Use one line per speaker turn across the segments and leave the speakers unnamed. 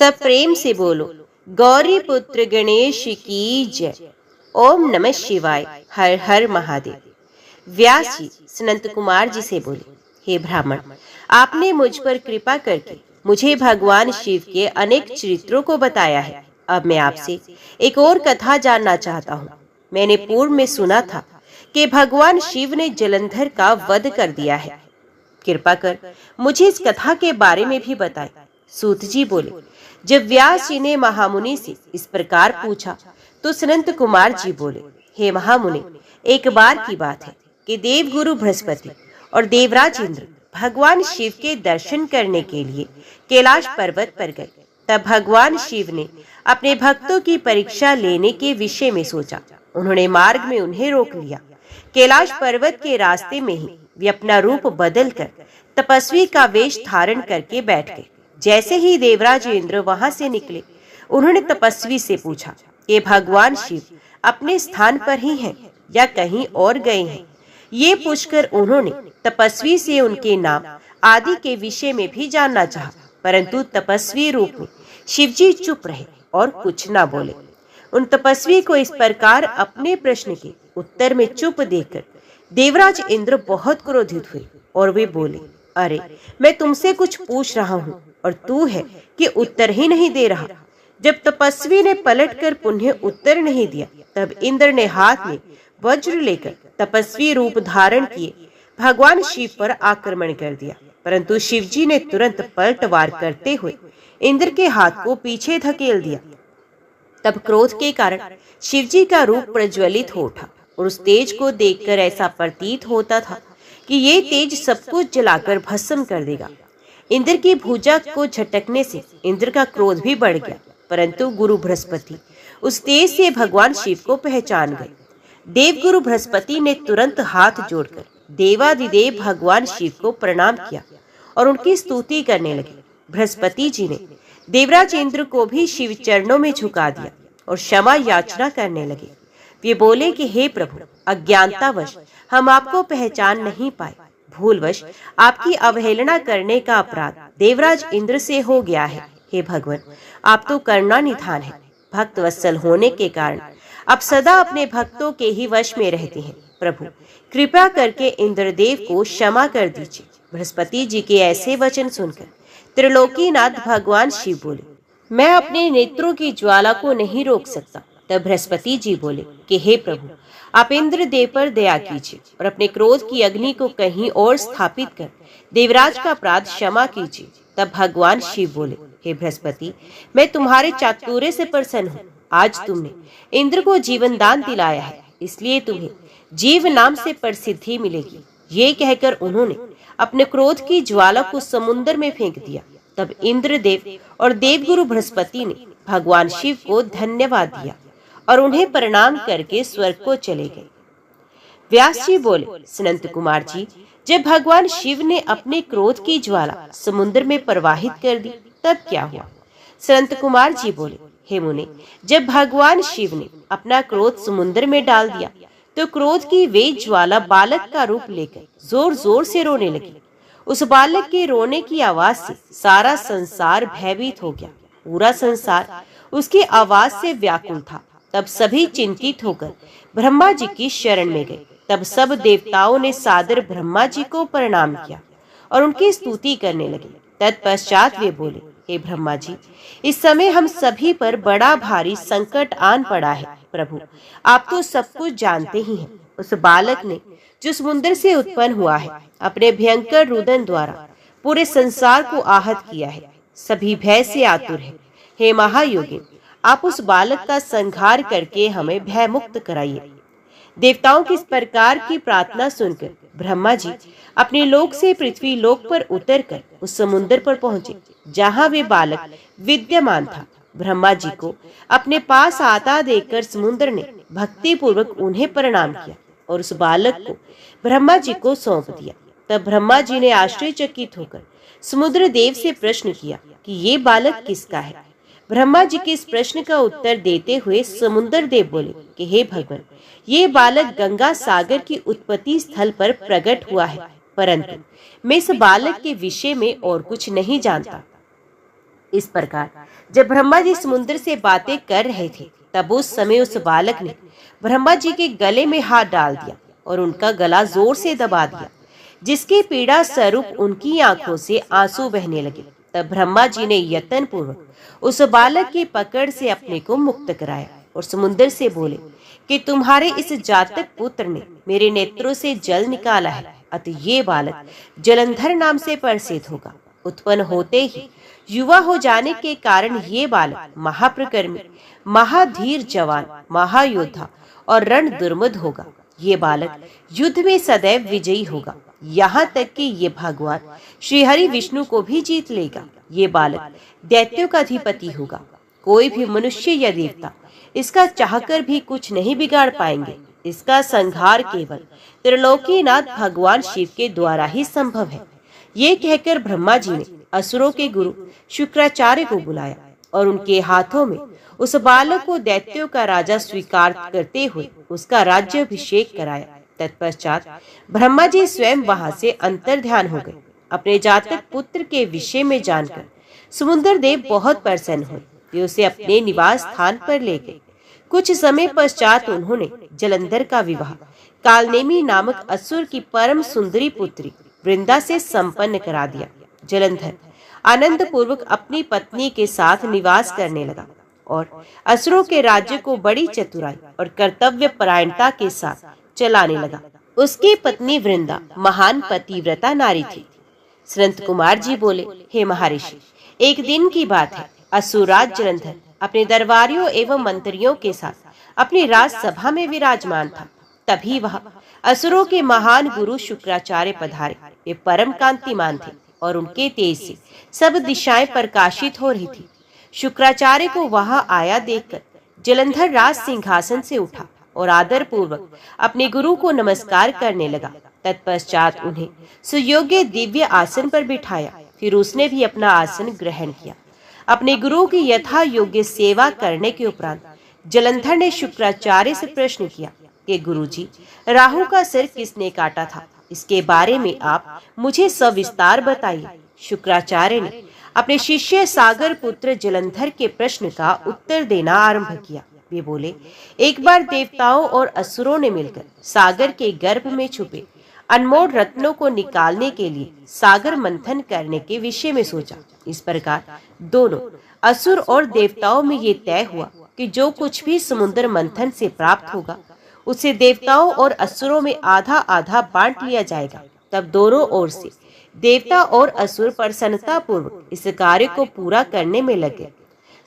सब प्रेम से बोलो, गौरी पुत्र गणेश की जय। ओम नमः शिवाय, हर हर महादेव। व्यास जी सनंत कुमार जी से बोले, हे ब्राह्मण, आपने मुझ पर कृपा करके मुझे भगवान शिव के अनेक चरित्रों को बताया है। अब मैं आपसे एक और कथा जानना चाहता हूँ। मैंने पूर्व में सुना था कि भगवान शिव ने जलंधर का वध कर दिया है। कृपा कर मुझे इस कथा के बारे में भी बताएं। सूत जी बोले, जब व्यास जी ने महामुनि से इस प्रकार पूछा तो सनंत कुमार जी बोले, हे महामुनि, एक बार की बात है कि देवगुरु बृहस्पति और देवराज इंद्र भगवान शिव के दर्शन करने के लिए कैलाश पर्वत पर गए। तब भगवान शिव ने अपने भक्तों की परीक्षा लेने के विषय में सोचा। उन्होंने मार्ग में उन्हें रोक लिया। कैलाश पर्वत के रास्ते में ही वे अपना रूप बदलकर तपस्वी का वेश धारण करके बैठ गए। जैसे ही देवराज इंद्र वहां से निकले, उन्होंने तपस्वी से पूछा कि भगवान शिव अपने स्थान पर ही हैं या कहीं और गए हैं। ये पूछकर उन्होंने तपस्वी से उनके नाम आदि के विषय में भी जानना चाहा, परंतु तपस्वी रूप में शिवजी चुप रहे और कुछ न बोले। उन तपस्वी को इस प्रकार अपने प्रश्न के उत्तर में चुप देखकर देवराज इंद्र बहुत क्रोधित हुए और वे बोले, अरे, मैं तुमसे कुछ पूछ रहा हूँ और तू है कि उत्तर ही नहीं दे रहा। जब तपस्वी ने पलटकर पुनः उत्तर नहीं दिया, तब इंद्र ने हाथ में वज्र लेकर तपस्वी रूप धारण किए भगवान शिव पर आक्रमण कर दिया। परंतु शिवजी ने तुरंत पलटवार करते हुए इंद्र के हाथ को पीछे धकेल दिया। तब क्रोध के कारण शिवजी का रूप प्रज्वलित हो उठा और उस तेज को देखकर ऐसा प्रतीत होता था कि ये तेज सब कुछ जलाकर भस्म कर देगा। इंद्र की भुजा को झटकने से इंद्र का क्रोध भी बढ़ गया, परंतु गुरु बृहस्पति उस तेज से भगवान शिव को पहचान गए। देवगुरु बृहस्पति ने तुरंत हाथ जोड़कर देवादिदेव भगवान शिव को प्रणाम किया और उनकी स्तुति करने लगे। बृहस्पति जी ने देवराज इंद्र को भी शिव चरणों में झुका दिया और क्षमा याचना करने लगे। वे बोले कि हे प्रभु, अज्ञानतावश हम आपको पहचान नहीं पाए। भूलवश आपकी अवहेलना करने का अपराध देवराज इंद्र से हो गया है। हे भगवान, आप तो करुणा निधान है। भक्त वत्सल होने के कारण आप सदा अपने भक्तों के ही वश में रहते हैं। प्रभु, कृपा करके इंद्रदेव को क्षमा कर दीजिए। बृहस्पति जी के ऐसे वचन सुनकर त्रिलोकीनाथ भगवान शिव बोले, मैं अपने नेत्रों की ज्वाला को नहीं रोक सकता। तब बृहस्पति जी बोले कि हे प्रभु, आप इंद्रदेव पर दया कीजिए और अपने क्रोध की अग्नि को कहीं और स्थापित कर देवराज का अपराध क्षमा कीजिए। तब भगवान शिव बोले, हे बृहस्पति, मैं तुम्हारे चातुर्य से प्रसन्न हूँ। आज तुमने इंद्र को जीवन दान दिलाया है, इसलिए तुम्हें जीव नाम से प्रसिद्धि मिलेगी। ये कहकर उन्होंने अपने क्रोध की ज्वाला को समुद्र में फेंक दिया। तब इंद्रदेव और देवगुरु बृहस्पति ने भगवान शिव को धन्यवाद दिया और उन्हें प्रणाम करके स्वर्ग को चले गए। व्यास जी बोले, सनंत कुमार जी, जब भगवान शिव ने अपने क्रोध की ज्वाला समुद्र में प्रवाहित कर दी, तब क्या हुआ? सनंत कुमार जी बोले, हे मुने, जब भगवान शिव ने अपना क्रोध समुद्र में डाल दिया तो क्रोध की वे ज्वाला बालक का रूप लेकर जोर जोर से रोने लगी। उस बालक के रोने की आवाज से सारा संसार भयभीत हो गया। पूरा संसार उसकी आवाज से व्याकुल था। तब सभी चिंतित होकर ब्रह्मा जी की शरण में गए। तब सब देवताओं ने सादर ब्रह्मा जी को प्रणाम किया और उनकी स्तुति करने लगे। तत्पश्चात वे बोले, हे ब्रह्मा जी, इस समय हम सभी पर बड़ा भारी संकट आन पड़ा है। प्रभु, आप तो सब कुछ जानते ही हैं। उस बालक ने जो समुद्र से उत्पन्न हुआ है, अपने भयंकर रुदन द्वारा पूरे संसार को आहत किया है। सभी भय से आतुर है। हे महायोगी, आप उस बालक का संहार करके हमें भय मुक्त कराइए। देवताओं की इस प्रकार की प्रार्थना सुनकर ब्रह्मा जी अपने लोक से पृथ्वी लोक पर उतरकर उस समुद्र पर पहुंचे जहां वे बालक विद्यमान था। ब्रह्मा जी को अपने पास आता देखकर समुद्र ने भक्ति पूर्वक उन्हें प्रणाम किया और उस बालक को ब्रह्मा जी को सौंप दिया। तब ब्रह्मा जी ने आश्चर्यचकित होकर समुद्र देव से प्रश्न किया कि ये बालक किसका है। ब्रह्मा जी के इस प्रश्न का उत्तर देते हुए समुद्र देव बोले कि हे भगवान, ये बालक गंगा सागर की उत्पत्ति स्थल पर प्रकट हुआ है, परंतु मैं इस बालक के विषय में और कुछ नहीं जानता। इस प्रकार जब ब्रह्मा जी समुद्र से बातें कर रहे थे, तब उस समय उस बालक ने ब्रह्मा जी के गले में हाथ डाल दिया और उनका गला जोर से दबा दिया, जिसकी पीड़ा स्वरूप उनकी आंखों से आंसू बहने लगे। तब ब्रह्मा जी ने यत्न पूर्वक उस बालक की पकड़ से अपने को मुक्त कराया और समुद्र से बोले कि तुम्हारे इस जातक पुत्र ने मेरे नेत्रों से जल निकाला है, अतः ये बालक जलंधर नाम से प्रसिद्ध होगा। उत्पन्न होते ही युवा हो जाने के कारण ये बालक महाप्रकर्मी, महाधीर जवान, महायोद्धा और रण दुर्मद होगा। ये बालक युद्ध में सदैव विजयी होगा, यहाँ तक कि ये भगवान श्री हरि विष्णु को भी जीत लेगा। ये बालक दैत्यों का अधिपति होगा। कोई भी मनुष्य या देवता इसका चाहकर भी कुछ नहीं बिगाड़ पाएंगे। इसका संहार केवल त्रिलोकीनाथ भगवान शिव के द्वारा ही संभव है। ये कहकर ब्रह्मा जी ने असुरों के गुरु शुक्राचार्य को बुलाया और उनके हाथों में उस बालक को दैत्यों का राजा स्वीकार करते हुए उसका राज्याभिषेक कराया। तत्पश्चात ब्रह्मा जी स्वयं वहां से अंतर्ध्यान हो गए। अपने जातक पुत्र के विषय में जानकर समुद्र देव बहुत प्रसन्न हुए। वे उसे अपने निवास स्थान पर ले गए। कुछ समय पश्चात उन्होंने जलंधर का विवाह कालनेमी नामक असुर की परम सुंदरी पुत्री वृंदा से संपन्न करा दिया। जलंधर आनंद पूर्वक अपनी पत्नी के साथ निवास करने लगा और असुरों के राज्य को बड़ी चतुराई और कर्तव्य परायणता के साथ चलाने लगा। उसकी पत्नी वृंदा महान पतिव्रता नारी थी। संत कुमार जी बोले, हे महर्षि, एक दिन की बात है। असुरराज जलंधर अपने दरबारियों एवं मंत्रियों के साथ अपनी राजसभा में विराजमान था। तभी वह असुरों के महान गुरु शुक्राचार्य पधारे। वे परम कांतिमान थे और उनके तेज से सब दिशाएं प्रकाशित हो रही थी। शुक्राचार्य को वहां आया देखकर जलंधर राज सिंहासन से उठा और आदर पूर्वक अपने गुरु को नमस्कार करने लगा। तत्पश्चात उन्हें सुयोग्य दिव्य आसन पर बिठाया। फिर उसने भी अपना आसन ग्रहण किया। अपने गुरु की यथा योग्य सेवा करने के उपरांत जलंधर ने शुक्राचार्य से प्रश्न किया कि गुरुजी, राहु का सिर किसने काटा था? इसके बारे में आप मुझे सविस्तार बताइए। शुक्राचार्य ने अपने शिष्य सागर पुत्र जलंधर के प्रश्न का उत्तर देना आरंभ किया। वे बोले, एक बार देवताओं और असुरों ने मिलकर सागर के गर्भ में छुपे अनमोल रत्नों को निकालने के लिए सागर मंथन करने के विषय में सोचा। इस प्रकार दोनों असुर और देवताओं में ये तय हुआ कि जो कुछ भी समुद्र मंथन से प्राप्त होगा उसे देवताओं और असुरों में आधा आधा बांट लिया जाएगा। तब दोनों ओर से देवता और असुर प्रसन्नता पूर्वक इस कार्य को पूरा करने में लगे।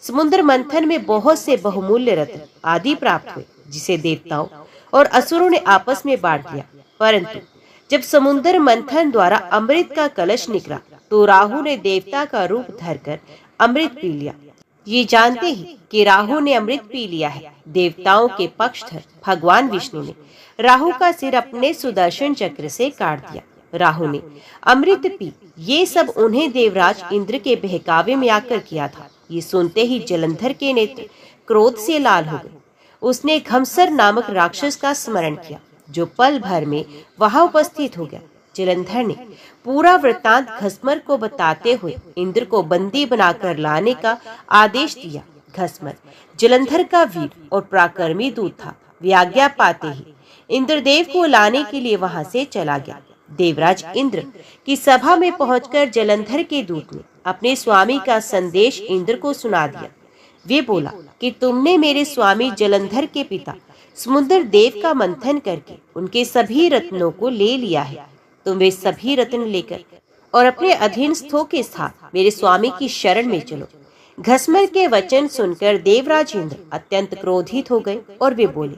समुद्र मंथन में बहुत से बहुमूल्य रत्न आदि प्राप्त हुए, जिसे देवताओं और असुरों ने आपस में बांट लिया। परंतु जब समुद्र मंथन द्वारा अमृत का कलश निकला तो राहु ने देवता का रूप धरकर अमृत पी लिया। ये जानते ही कि राहु ने अमृत पी लिया है, देवताओं के पक्षधर भगवान विष्णु ने राहु का सिर अपने सुदर्शन चक्र से काट दिया। राहु ने अमृत पी, ये सब उन्हें देवराज इंद्र के बहकावे में आकर किया था। ये सुनते ही जलंधर के नेत्र क्रोध से लाल हो गए। उसने घमसर नामक राक्षस का स्मरण किया, जो पल भर में वहां उपस्थित हो गया। जलंधर ने पूरा वृत्तांत घसमर को बताते हुए इंद्र को बंदी बनाकर लाने का आदेश दिया। घसमर जलंधर का वीर और पराक्रमी दूत था। वे आज्ञा पाते ही इंद्रदेव को लाने के लिए वहां से चला गया। देवराज इंद्र की सभा में पहुंचकर जलंधर के दूत ने अपने स्वामी का संदेश इंद्र को सुना दिया। वे बोला कि तुमने मेरे स्वामी जलंधर के पिता समुद्र देव का मंथन करके उनके सभी रत्नों को ले लिया है। तुम वे सभी रत्न लेकर और अपने अधीनस्थों के साथ मेरे स्वामी की शरण में चलो। घसमर के वचन सुनकर देवराज इंद्र अत्यंत क्रोधित हो गए और वे बोले,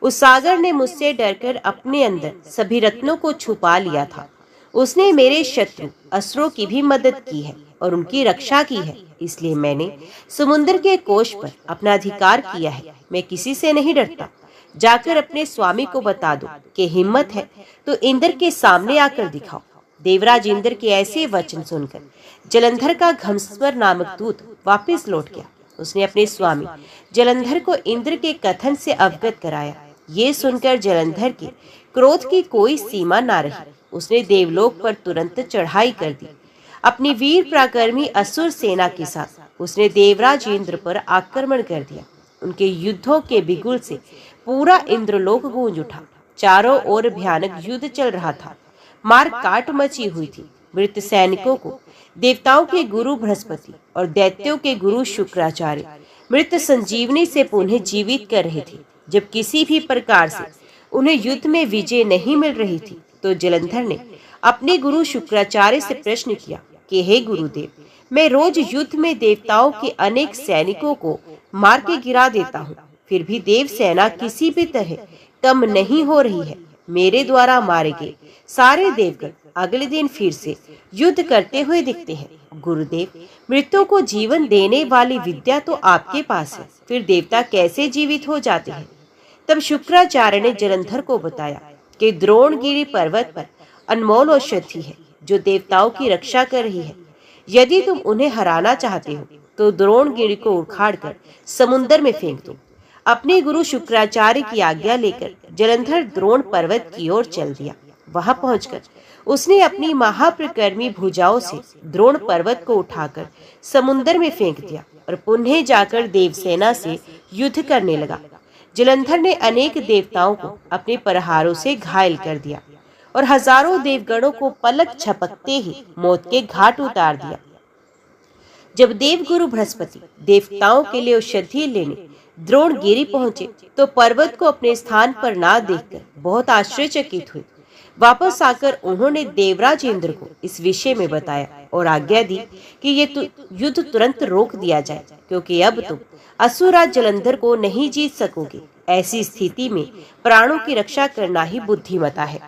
उस सागर ने मुझसे डरकर अपने अंदर सभी रत्नों को छुपा लिया था। उसने मेरे शत्रु असुरों की भी मदद की है और उनकी रक्षा की है। इसलिए मैंने समुद्र के कोष पर अपना अधिकार किया है। मैं किसी से नहीं डरता। जाकर अपने स्वामी को बता दो कि हिम्मत है तो इंद्र के सामने आकर दिखाओ। देवराज इंद्र के ऐसे वचन सुनकर जलंधर का घमस्वर नामक दूत वापस लौट गया। उसने अपने स्वामी जलंधर को इंद्र के कथन से अवगत कराया। ये सुनकर जलंधर के क्रोध की कोई सीमा न रही। उसने देवलोक पर तुरंत चढ़ाई कर दी। अपनी वीर पराक्रमी असुर सेना के साथ उसने देवराज इंद्र पर आक्रमण कर दिया। उनके युद्धों के बिगुल से पूरा इंद्रलोक गूंज उठा। चारों ओर भयानक युद्ध चल रहा था। मार काट मची हुई थी। मृत सैनिकों को देवताओं के गुरु बृहस्पति और दैत्यों के गुरु शुक्राचार्य मृत संजीवनी से पुनः जीवित कर रहे थे। जब किसी भी प्रकार से उन्हें युद्ध में विजय नहीं मिल रही थी, तो जलंधर ने अपने गुरु शुक्राचार्य से प्रश्न किया कि हे गुरुदेव, मैं रोज युद्ध में देवताओं के अनेक सैनिकों को मार के गिरा देता हूँ, फिर भी देव सेना किसी भी तरह कम नहीं हो रही है। मेरे द्वारा मारे गए सारे देवगण अगले दिन फिर से युद्ध करते हुए दिखते हैं। गुरुदेव, मृत्यु को जीवन देने वाली विद्या तो आपके पास है, फिर देवता कैसे जीवित हो जाते हैं? तब शुक्राचार्य ने जलंधर को बताया कि द्रोणगिरी पर्वत पर अनमोल औषधि है जो देवताओं की रक्षा कर रही है। यदि तुम उन्हें हराना चाहते हो तो द्रोणगिरी को उखाड़कर समुद्र में फेंक दो। अपने गुरु शुक्राचार्य की आज्ञा लेकर जलंधर द्रोण पर्वत की ओर चल दिया। वहां पहुंचकर उसने अपनी महाप्रकर्मी भुजाओं से द्रोण पर्वत को उठाकर समुद्र में फेंक दिया और पुनः जाकर देवसेना से युद्ध करने लगा। जलंधर ने अनेक देवताओं को अपने प्रहारों से घायल कर दिया और हजारों देवगणों को पलक झपकते ही मौत के घाट उतार दिया। जब देवगुरु बृहस्पति देवताओं के लिए औषधि लेने द्रोणगिरी पहुंचे तो पर्वत को अपने स्थान पर ना देखकर बहुत आश्चर्यचकित हुए। वापस आकर उन्होंने देवराज इंद्र को इस विषय में बताया और आज्ञा दी कि ये युद्ध तुरंत रोक दिया जाए, क्योंकि अब तुम असुरराज जलंधर को नहीं जीत सकोगे। ऐसी स्थिति में प्राणों की रक्षा करना ही बुद्धिमता है।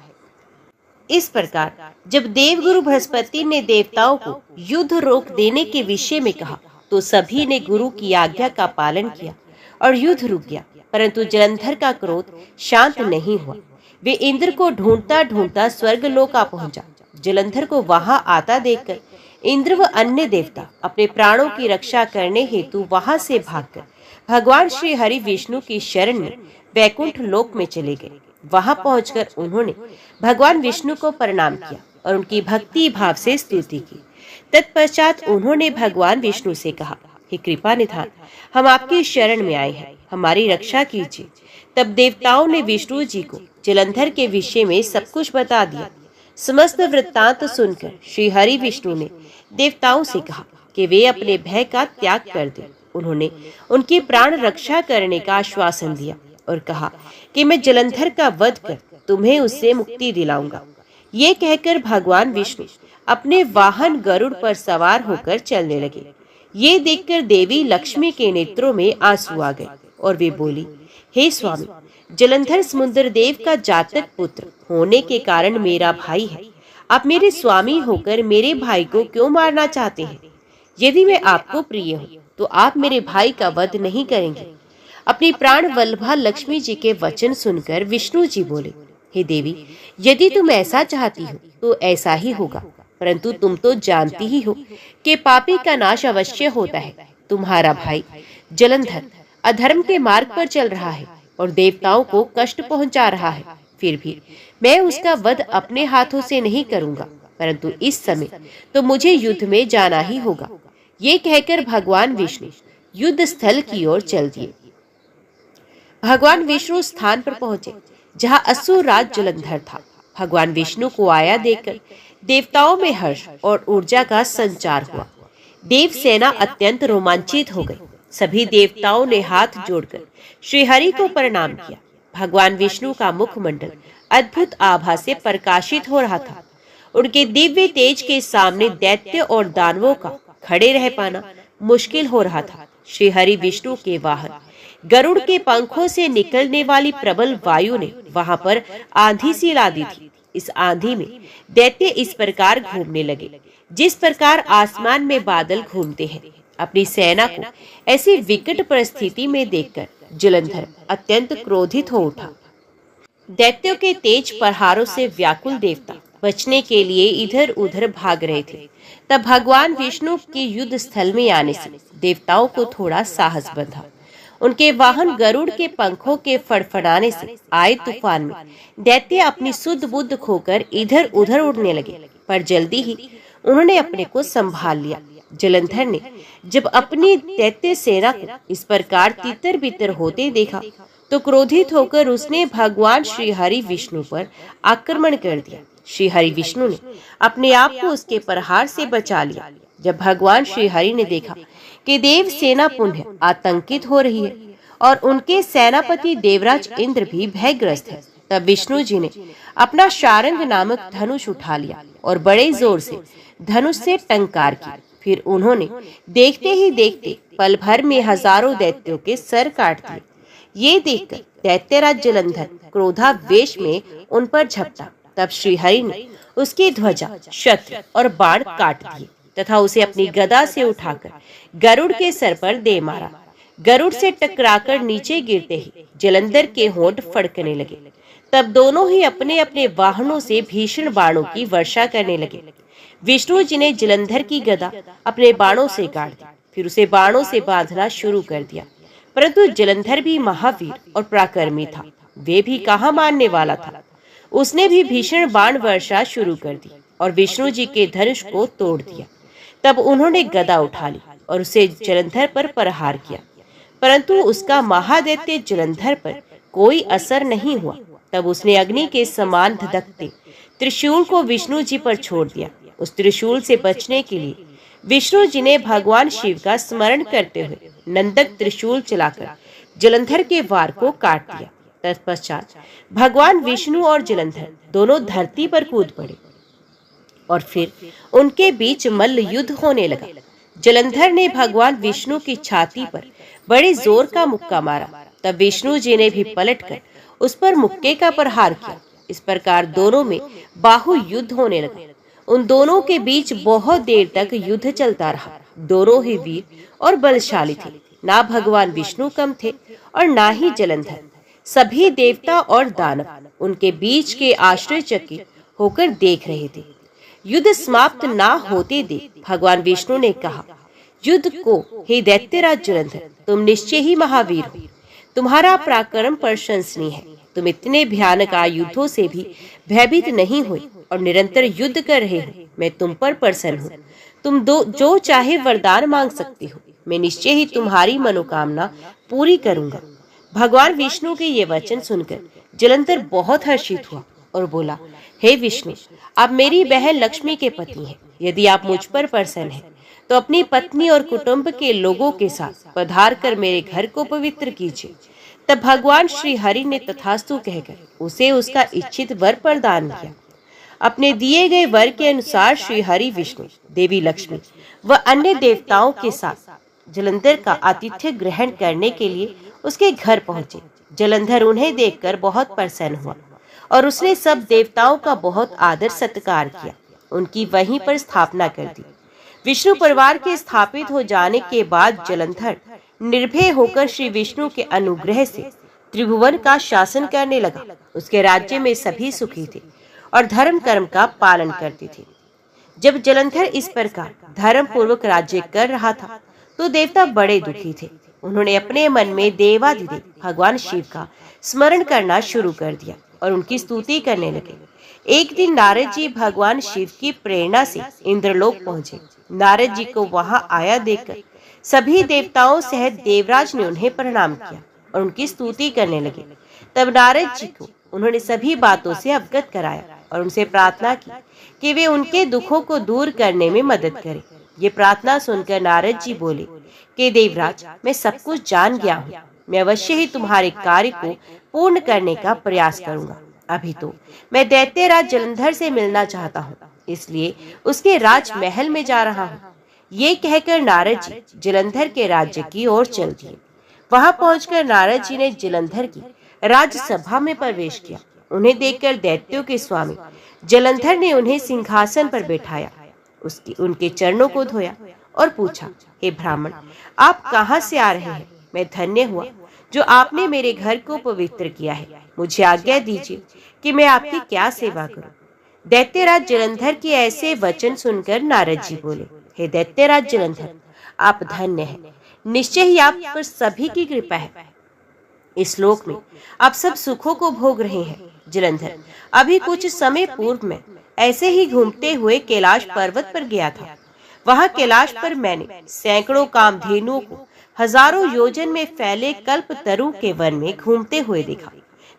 इस प्रकार जब देवगुरु बृहस्पति ने देवताओं को युद्ध रोक देने के विषय में कहा तो सभी ने गुरु की आज्ञा का पालन किया और युद्ध रुक गया। परंतु जलंधर का क्रोध शांत नहीं हुआ। वे इंद्र को ढूंढता ढूंढता स्वर्गलोक आ पहुंचा। जलंधर को वहां आता देखकर इंद्र व अन्य देवता अपने प्राणों की रक्षा करने हेतु वहां से भागकर भगवान श्री हरि विष्णु की शरण में वैकुंठ लोक में चले गए। वहां पहुंचकर उन्होंने भगवान विष्णु को प्रणाम किया और उनकी भक्ति भाव से स्तुति की। तत्पश्चात उन्होंने भगवान विष्णु से कहा, हे कृपा निधान, हम आपकी शरण में आए हैं, हमारी रक्षा कीजिए। तब देवताओं ने विष्णु जी को जलंधर के विषय में सब कुछ बता दिया। समस्त वृत्तांत सुनकर श्री हरि विष्णु ने देवताओं से कहा कि वे अपने भय का त्याग कर दें। उन्होंने उनकी प्राण रक्षा करने का आश्वासन दिया और कहा कि मैं जलंधर का वध कर तुम्हें उससे मुक्ति दिलाऊंगा। ये कहकर भगवान विष्णु अपने वाहन गरुड़ पर सवार होकर चलने लगे। ये देखकर देवी लक्ष्मी के नेत्रों में आंसू आ गए और वे बोली, हे स्वामी, जलंधर समुद्र देव का जातक पुत्र होने के कारण मेरा भाई है। आप मेरे स्वामी होकर मेरे भाई को क्यों मारना चाहते हैं? यदि मैं आपको प्रिय हूँ तो आप मेरे भाई का वध नहीं करेंगे। अपनी प्राण वल्लभा लक्ष्मी जी के वचन सुनकर विष्णु जी बोले, हे देवी, यदि तुम ऐसा चाहती हो तो ऐसा ही होगा, परंतु तुम तो जानती ही हो कि पापी का नाश अवश्य होता है। तुम्हारा भाई जलंधर अधर्म के मार्ग पर चल रहा है और देवताओं को कष्ट पहुंचा रहा है। फिर भी मैं उसका वध अपने हाथों से नहीं करूंगा, परंतु इस समय तो मुझे युद्ध में जाना ही होगा। ये कहकर भगवान विष्णु युद्ध स्थल की ओर चल दिए। भगवान विष्णु स्थान पर पहुंचे जहां असुर राज जलंधर था। भगवान विष्णु को आया देखकर देवताओं में हर्ष और ऊर्जा का संचार हुआ। देव सेना अत्यंत रोमांचित हो गई। सभी देवताओं ने हाथ जोड़कर श्री हरि को प्रणाम किया। भगवान विष्णु का मुखमंडल अद्भुत आभा से प्रकाशित हो रहा था। उनके दिव्य तेज के सामने दैत्य और दानवों का खड़े रह पाना मुश्किल हो रहा था। श्री हरि विष्णु के वाहन गरुड़ के पंखों से निकलने वाली प्रबल वायु ने वहां पर आंधी सी ला दी थी। इस आंधी में दैत्य इस प्रकार घूमने लगे जिस प्रकार आसमान में बादल घूमते हैं। अपनी सेना को ऐसी विकट परिस्थिति में देखकर जलंधर अत्यंत क्रोधित हो उठा। दैत्यों के तेज प्रहारों से व्याकुल देवता बचने के लिए इधर उधर भाग रहे थे। तब भगवान विष्णु के युद्ध स्थल में आने से देवताओं को थोड़ा साहस बंधा। उनके वाहन गरुड़ के पंखों के फड़फड़ाने से आए तूफान में दैत्य अपनी सुध बुद्ध खोकर इधर उधर उड़ने लगे, पर जल्दी ही उन्होंने अपने को संभाल लिया। जलंधर ने जब अपनी दैत्य सेना को इस प्रकार तितर बितर होते देखा तो क्रोधित होकर उसने भगवान श्री हरि विष्णु पर आक्रमण कर दिया। श्री हरि विष्णु ने अपने आप को उसके प्रहार से बचा लिया। जब भगवान श्री हरि ने देखा कि देव सेना पुनः आतंकित हो रही है और उनके सेनापति देवराज इंद्र भी भयग्रस्त है, तब विष्णु जी ने अपना शारंग नामक धनुष उठा लिया और बड़े जोर से धनुष से टंकार की। फिर उन्होंने देखते ही देखते पल भर में हजारों दैत्यों के सर काट दिए। ये देखकर दैत्यराज जलंधर क्रोधावेश में उन पर झपटा। तब श्रीहरि ने उसकी ध्वजा, शस्त्र और बाण काट दिए तथा उसे अपनी गदा से उठाकर गरुड़ के सर पर दे मारा। गरुड़ से टकराकर नीचे गिरते ही जलंधर के होंठ फड़कने लगे। तब दोनों ही अपने अपने वाहनों से भीषण बाणों की वर्षा करने लगे। विष्णु जी ने जलंधर की गदा अपने बाणों से काट दी, फिर उसे बाणों से बांधना शुरू कर दिया। परंतु जलंधर भी महावीर और पराक्रमी था, वे भी कहाँ मानने वाला था। उसने भी भीषण बाण वर्षा शुरू कर दी और विष्णु जी के धनुष को तोड़ दिया। तब उन्होंने गदा उठा ली और उसे जलंधर पर प्रहार किया, परंतु उसका महादैत्य जलंधर पर कोई असर नहीं हुआ। तब उसने अग्नि के समान धधकते त्रिशूल को विष्णु जी पर छोड़ दिया। उस त्रिशूल से बचने के लिए विष्णु जी ने भगवान शिव का स्मरण करते हुए नंदक त्रिशूल चलाकर जलंधर के वार को काट दिया। तत्पश्चात भगवान विष्णु और जलंधर दोनों धरती पर कूद पड़े और फिर उनके बीच मल्ल युद्ध होने लगा। जलंधर ने भगवान विष्णु की छाती पर बड़े जोर का मुक्का मारा। तब विष्णु जी ने भी पलटकर उस पर मुक्के का प्रहार किया। इस प्रकार दोनों में बाहु युद्ध होने लगा। उन दोनों के बीच बहुत देर तक युद्ध चलता रहा। दोनों ही वीर और बलशाली थे, ना भगवान विष्णु कम थे और ना ही जलंधर। सभी देवता और दानव उनके बीच के आश्चर्यचकित होकर देख रहे थे। युद्ध समाप्त ना होते देख भगवान विष्णु ने कहा, युद्ध को हे दैत्यराज जलंधर, तुम निश्चय ही महावीर हो। तुम्हारा पराक्रम प्रशंसनीय है। तुम इतने भयानक युद्धों से भी भयभीत नहीं हुए और निरंतर युद्ध कर रहे हो। मैं तुम पर प्रसन्न हूँ। तुम जो चाहे वरदान मांग सकते हो, मैं निश्चय ही तुम्हारी मनोकामना पूरी करूंगा। भगवान विष्णु के ये वचन सुनकर जलंधर बहुत हर्षित हुआ और बोला, हे विष्णु, आप मेरी बहन लक्ष्मी के पति हैं। यदि आप मुझ पर प्रसन्न हैं तो अपनी पत्नी और कुटुंब के लोगों के साथ पधार कर मेरे घर को पवित्र कीजिए। तब भगवान श्री हरि ने तथास्तु कहकर उसे उसका इच्छित वर प्रदान किया। अपने दिए गए वर के अनुसार श्री हरि विष्णु, देवी लक्ष्मी व अन्य देवताओं के साथ जलंधर का आतिथ्य ग्रहण करने के लिए उसके घर पहुंचे। जलंधर उन्हें देखकर बहुत प्रसन्न हुआ और उसने सब देवताओं का बहुत आदर सत्कार किया। उनकी वहीं पर स्थापना कर दी। विष्णु परिवार के स्थापित हो जाने के बाद जलंधर निर्भय होकर श्री विष्णु के अनुग्रह से त्रिभुवन का शासन करने लगा। उसके राज्य में सभी सुखी थे और धर्म कर्म का पालन करते थे। जब जलंधर इस प्रकार धर्म पूर्वक राज्य कर रहा था तो देवता बड़े दुखी थे। उन्होंने अपने मन में देवाधिदेव भगवान शिव का स्मरण करना शुरू कर दिया और उनकी स्तुति करने लगे। एक दिन नारद जी भगवान शिव की प्रेरणा से इंद्रलोक पहुंचे। नारद जी को वहां आया देखकर सभी देवताओं सहित देवराज ने उन्हें प्रणाम किया और उनकी स्तुति करने लगे। तब नारद जी को उन्होंने सभी बातों से अवगत कराया और उनसे प्रार्थना की कि वे उनके दुखों को दूर करने में मदद करें। ये प्रार्थना सुनकर नारद जी बोले कि देवराज, मैं सब कुछ जान गया हूँ। मैं अवश्य ही तुम्हारे कार्य को पूर्ण करने का प्रयास करूंगा। अभी तो मैं दैत्यराज जलंधर से मिलना चाहता हूँ, इसलिए उसके राजमहल में जा रहा हूँ। ये कहकर नारद जी जलंधर के राज्य की ओर चल दिए। वहां पहुंचकर नारद जी ने जलंधर की राज्यसभा में प्रवेश किया। उन्हें देखकर दैत्यों के स्वामी जलंधर ने उन्हें सिंहासन पर बैठाया, उनके चरणों को धोया और पूछा, हे ब्राह्मण, आप कहाँ से आ रहे हैं? मैं धन्य हुआ जो आपने मेरे घर को पवित्र किया है। मुझे आज्ञा दीजिए कि मैं आपकी क्या सेवा करूं। दैत्यराज जलंधर के ऐसे वचन सुनकर नारद जी बोले, हे दैत्यराज जलंधर, आप धन्य हैं। निश्चय ही आप पर सभी की कृपा है। इस लोक में आप सब सुखों को भोग रहे हैं। जलंधर अभी कुछ समय पूर्व में ऐसे ही घूमते हुए कैलाश पर्वत पर गया था। वहां कैलाश पर मैंने सैकड़ों कामधेनुओं को हजारों योजन में फैले कल्पतरु के वन में घूमते हुए देखा।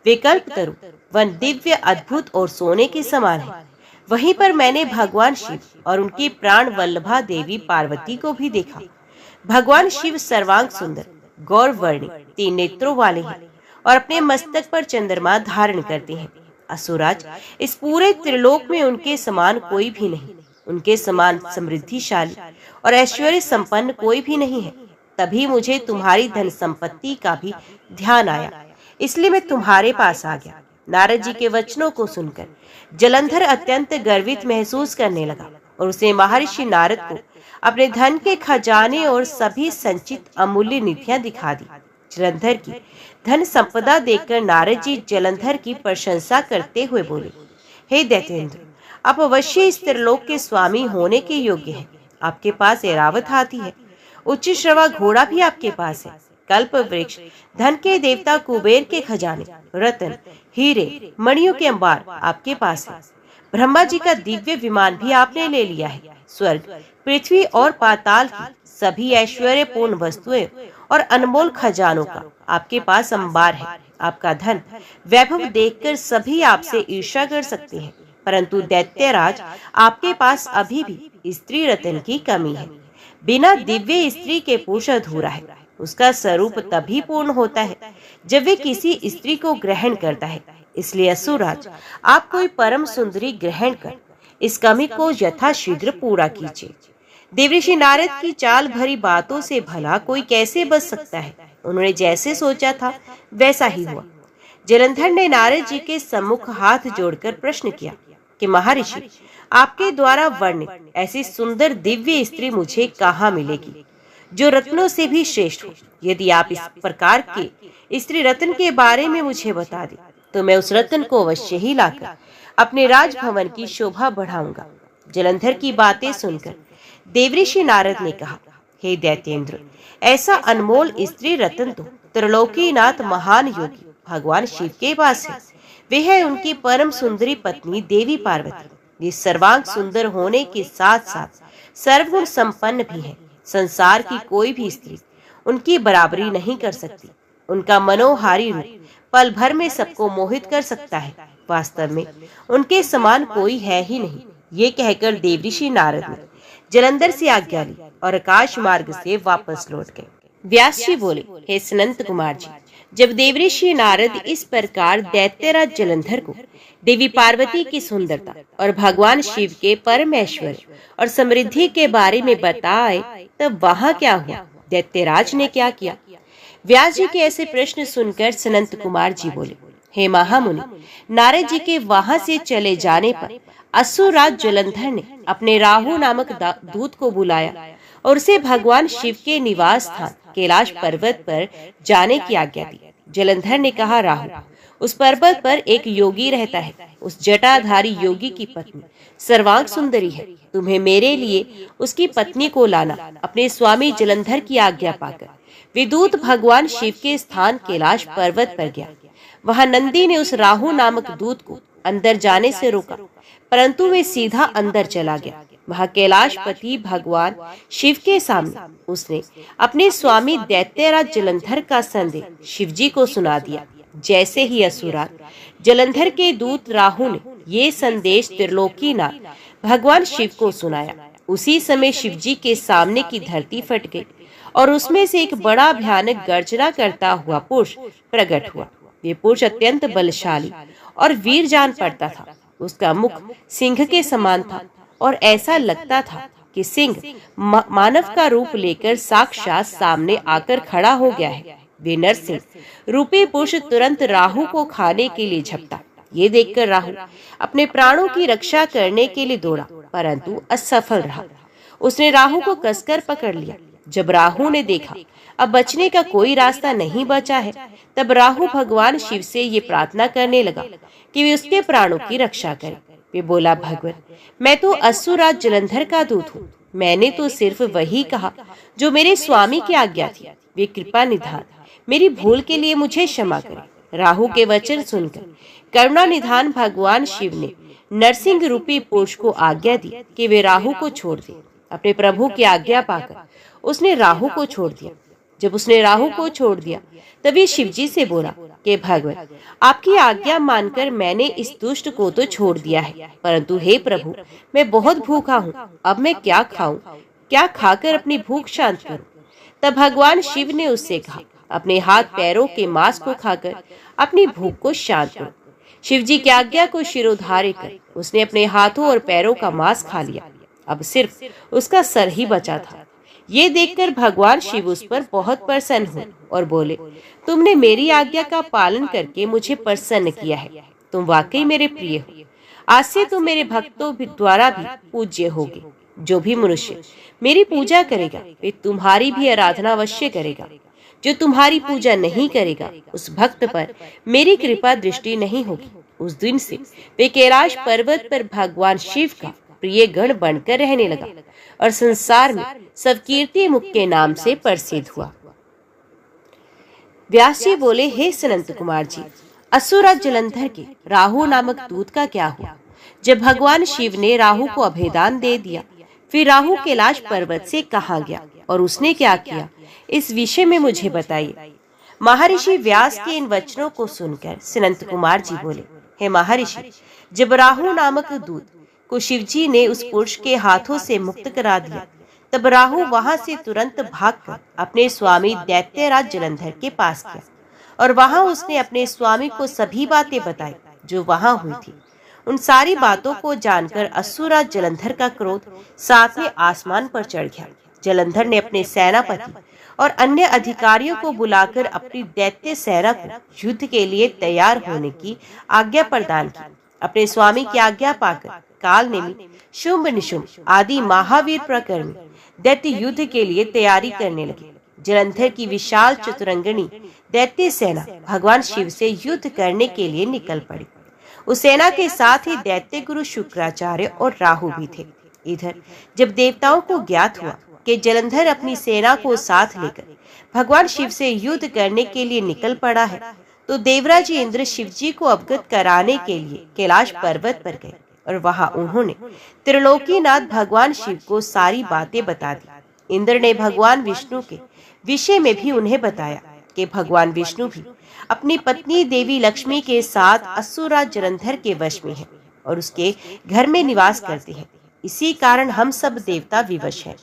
वे कल्पतरु वन दिव्य, अद्भुत और सोने के समान है। वहीं पर मैंने भगवान शिव और उनकी प्राण वल्लभा देवी पार्वती को भी देखा। भगवान शिव सर्वांग सुंदर, गौरवर्णी, 3 नेत्रों वाले हैं और अपने मस्तक पर चंद्रमा धारण करते हैं। असुराज, इस पूरे त्रिलोक में उनके समान कोई भी नहीं। उनके समान समृद्धिशाली और ऐश्वर्य संपन्न कोई भी नहीं है। तभी मुझे तुम्हारी धन संपत्ति का भी ध्यान आया, इसलिए मैं तुम्हारे पास आ गया। नारद जी के वचनों को सुनकर जलंधर अत्यंत गर्वित महसूस करने लगा और उसे महर्षि नारद को अपने धन के खजाने और सभी संचित अमूल्य निधियां दिखा दी। जलंधर की धन संपदा देखकर नारद जी जलंधर की प्रशंसा करते हुए बोले, हे दैत्येंद्र, आप अवश्य इस त्रिलोक के स्वामी होने के योग्य हैं। आपके पास ऐरावत हाथी है, उच्च श्रवा घोड़ा भी आपके पास है। कल्प वृक्ष, धन के देवता कुबेर के खजाने, रतन, हीरे, मणियों के अंबार आपके पास है। ब्रह्मा जी का दिव्य विमान भी आपने ले लिया है। स्वर्ग, पृथ्वी और पाताल की सभी ऐश्वर्यपूर्ण वस्तुएं और अनमोल खजानों का आपके पास अंबार है। आपका धन वैभव देखकर सभी आपसे ईर्ष्या कर सकते हैं, परंतु दैत्यराज, आपके पास अभी भी स्त्री रत्न की कमी है। बिना दिव्य स्त्री के पुरुष अधूरा है। उसका स्वरूप तभी पूर्ण होता है जब वे किसी स्त्री को ग्रहण करता है। इसलिए असुरराज, आप कोई परम सुंदरी ग्रहण कर इस कमी को यथाशीघ्र पूरा कीजिए। देवऋषि नारद की चाल भरी बातों से भला कोई कैसे बच सकता है। उन्होंने जैसे सोचा था वैसा ही हुआ। जलंधर ने नारद जी के सम्मुख हाथ जोड़कर प्रश्न किया कि महर्षि, आपके द्वारा वर्णित ऐसी सुंदर दिव्य स्त्री मुझे कहाँ मिलेगी जो रत्नों से भी श्रेष्ठ हो? यदि आप इस प्रकार के स्त्री रत्न के बारे में मुझे बता दें तो मैं उस रत्न को अवश्य ही लाकर अपने राजभवन की शोभा बढ़ाऊंगा। जलंधर की बातें सुनकर देवऋषि नारद ने कहा, हे दैत्येंद्र, ऐसा अनमोल स्त्री रत्न तो त्रिलोकीनाथ महान योगी भगवान शिव के पास है। वे है उनकी परम सुंदरी पत्नी देवी पार्वती। ये सर्वांग सुंदर होने के साथ साथ सर्वगुण संपन्न भी है। संसार की कोई भी स्त्री उनकी बराबरी नहीं कर सकती। उनका मनोहारी रूप पल भर में सबको मोहित कर सकता है। वास्तव में उनके समान कोई है ही नहीं। ये कहकर देवऋषि नारद ने जलंधर से आज्ञा ली और आकाश मार्ग से वापस लौट गए। व्यास जी बोले, हे सनंत कुमार जी, जब देवऋषि नारद इस प्रकार दैत्यराज जलंधर को देवी पार्वती की सुंदरता और भगवान शिव के परम ऐश्वर्य और समृद्धि के बारे में बताए, तब वहाँ क्या हुआ? दैत्यराज ने क्या किया? व्यास जी के ऐसे प्रश्न सुनकर सनंत कुमार जी बोले, हे महामुनि, नारद जी के वहाँ से चले जाने पर असुरराज जलंधर ने अपने राहु नामक दूत को बुलाया और उसे भगवान शिव के निवास स्थान कैलाश पर्वत पर जाने की आज्ञा दी। जलंधर ने कहा, राहु, उस पर्वत पर एक योगी रहता है। उस जटाधारी योगी की पत्नी सर्वांग सुंदरी है। तुम्हें मेरे लिए उसकी पत्नी को लाना। अपने स्वामी जलंधर की आज्ञा पाकर विदूत भगवान शिव के स्थान कैलाश पर्वत पर गया। वहां नंदी ने उस राहु नामक दूत को अंदर जाने से रोका, परंतु वे सीधा अंदर चला गया। वहां कैलाशपति भगवान शिव के सामने उसने अपने स्वामी दैत्यराज जलंधर का संदेश शिवजी को सुना दिया। जैसे ही असुरराज जलंधर के दूत राहु ने ये संदेश त्रिलोकीनाथ भगवान शिव को सुनाया, उसी समय शिवजी के सामने की धरती फट गई और उसमें से एक बड़ा भयानक गर्जना करता हुआ पुरुष प्रकट हुआ। ये पुरुष अत्यंत बलशाली और वीर जान पड़ता था। उसका मुख सिंह के समान था और ऐसा लगता था कि सिंह मानव का रूप लेकर साक्षात सामने आकर खड़ा हो गया है। वे नरसिंह रूपी पुरुष तुरंत राहु को खाने के लिए झपटा। ये देखकर राहु अपने प्राणों की रक्षा करने के लिए दौड़ा, परंतु असफल रहा। उसने राहु को कसकर पकड़ लिया। जब राहु ने देखा अब बचने का कोई रास्ता नहीं बचा है, तब राहु भगवान शिव से ये प्रार्थना करने लगा कि वे उसके प्राणों की रक्षा करें। वे बोला, भगवान, मैं तो असुरराज जलंधर का दूत हूँ। मैंने तो सिर्फ वही कहा जो मेरे स्वामी की आज्ञा थी। वे कृपा निधान मेरी भूल के लिए मुझे क्षमा करें। राहु के वचन सुनकर करुणा निधान भगवान शिव ने नरसिंह रूपी पुरुष को आज्ञा दी कि वे राहु को छोड़ दे। अपने प्रभु की आज्ञा पाकर उसने राहु को छोड़ दिया। जब उसने राहु को छोड़ दिया तभी शिवजी से बोला कि भगवान, आपकी आज्ञा मानकर मैंने इस दुष्ट को तो छोड़ दिया है, परंतु हे प्रभु, मैं बहुत भूखा हूँ। अब मैं क्या खाऊं? क्या खाकर अपनी भूख शांत करूं? तब भगवान शिव ने उससे कहा, अपने हाथ पैरों के मांस को खाकर अपनी भूख को शांत करो। शिवजी की आज्ञा को शिरोधार्य कर उसने अपने हाथों और पैरों का मांस खा लिया। अब सिर्फ उसका सर ही बचा था। ये देखकर भगवान शिव उस पर बहुत प्रसन्न हुए और बोले, तुमने मेरी आज्ञा का पालन करके मुझे प्रसन्न किया है। तुम वाकई मेरे प्रिय हो। आज से तुम मेरे भक्तों द्वारा भी पूज्य होगे। जो भी मनुष्य मेरी पूजा करेगा वे तुम्हारी भी आराधना अवश्य करेगा। जो तुम्हारी पूजा नहीं करेगा उस भक्त पर मेरी कृपा दृष्टि नहीं होगी। उस दिन से वे कैलाश पर्वत पर भगवान शिव का प्रिय गण बनकर रहने लगा और संसार में सब कीर्ति मुख के नाम से प्रसिद्ध हुआ। व्यास जी बोले, हे सनंत कुमार जी, असुरा जलंधर के राहु नामक दूत का क्या हुआ? जब भगवान शिव ने राहु को अभेदान दे दिया, फिर राहु कैलाश पर्वत से कहाँ गया और उसने क्या किया, इस विषय में मुझे बताइए। महर्षि व्यास के इन वचनों को सुनकर सनंत कुमार जी बोले, हे महर्षि, जब राहु नामक दूत को शिवजी ने उस पुरुष के हाथों से मुक्त करा दिया, तब राहु वहां से तुरंत भागकर अपने स्वामी दैत्यराज जलंधर के पास गया और वहां उसने अपने स्वामी को सभी बातें बताई जो वहां हुई थी। उन सारी बातों को जानकर असुरराज जलंधर का क्रोध सातवें आसमान पर चढ़ गया। जलंधर ने अपने सेनापति और अन्य अधिकारियों को बुलाकर अपनी दैत्य सेना को युद्ध के लिए तैयार होने की आज्ञा प्रदान की। अपने स्वामी की आज्ञा पाकर कालनेमी, शुंभ निशुंभ आदि महावीर प्रकर्मी दैत्य युद्ध के लिए तैयारी करने लगे। जलंधर की विशाल चतुरंगनी दैत्य सेना भगवान शिव से युद्ध करने के लिए निकल पड़ी। उस सेना के साथ ही दैत्य गुरु शुक्राचार्य और राहु भी थे। इधर जब देवताओं को ज्ञात हुआ कि जलंधर अपनी सेना को साथ लेकर भगवान शिव से युद्ध करने के लिए निकल पड़ा है, तो देवराज इंद्र शिवजी को अवगत कराने के लिए कैलाश पर्वत पर गए और वहां उन्होंने त्रिलोकीनाथ भगवान शिव को सारी बातें बता दी। इंद्र ने भगवान विष्णु के विषय में भी उन्हें बताया कि भगवान विष्णु भी अपनी पत्नी देवी लक्ष्मी के साथ असुरराज जलंधर के वश में है और उसके घर में निवास करते हैं। इसी कारण हम सब देवता विवश हैं।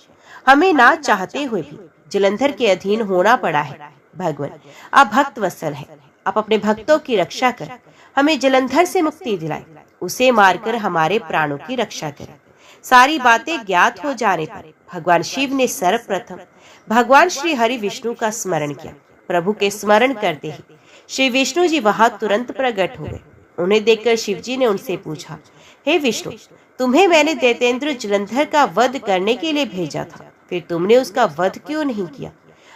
हमें ना चाहते हुए भी जलंधर के अधीन होना पड़ा है। भगवान, आप भक्त वत्सल हैं। आप अपने भक्तों की रक्षा कर हमें जलंधर से मुक्ति दिलाए, उसे मारकर हमारे प्राणों की रक्षा करें। सारी बातें ज्ञात हो जाने पर भगवान शिव ने सर्वप्रथम भगवान श्री हरि विष्णु का स्मरण किया। प्रभु के स्मरण करते ही श्री विष्णु जी वहां तुरंत प्रकट हो गए। उन्हें देखकर शिवजी ने उनसे पूछा, हे विष्णु, तुम्हें मैंने दैत्येंद्र जलंधर का वध करने के लिए भेजा था, फिर तुमने उसका वध क्यों नहीं किया?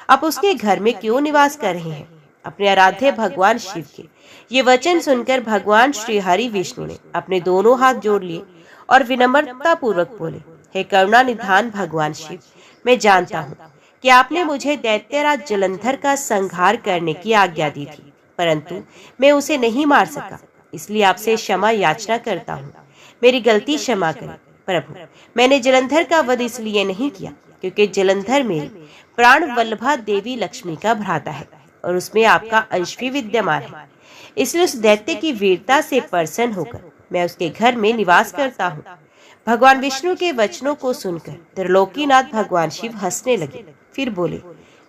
आप उसके घर में क्यों निवास कर रहे हैं? अपने आराध्य भगवान शिव के ये वचन सुनकर भगवान श्री हरि विष्णु ने अपने दोनों हाथ जोड़ लिए और विनम्रता पूर्वक बोले, हे करुणा निधान भगवान शिव, मैं जानता हूँ कि आपने मुझे दैत्यराज जलंधर का संहार करने की आज्ञा दी थी, परंतु मैं उसे नहीं मार सका, इसलिए आपसे क्षमा याचना करता हूँ। मेरी गलती क्षमा करें प्रभु। मैंने जलंधर का वध इसलिए नहीं किया क्योंकि जलंधर मेरी प्राण वल्लभा देवी लक्ष्मी का भ्राता है और उसमें आपका अंश भी विद्यमान है। इसलिए उस दैत्य की वीरता से प्रसन्न होकर मैं उसके घर में निवास करता हूँ। भगवान विष्णु के वचनों को सुनकर त्रिलोकीनाथ भगवान शिव हंसने लगे। फिर बोले,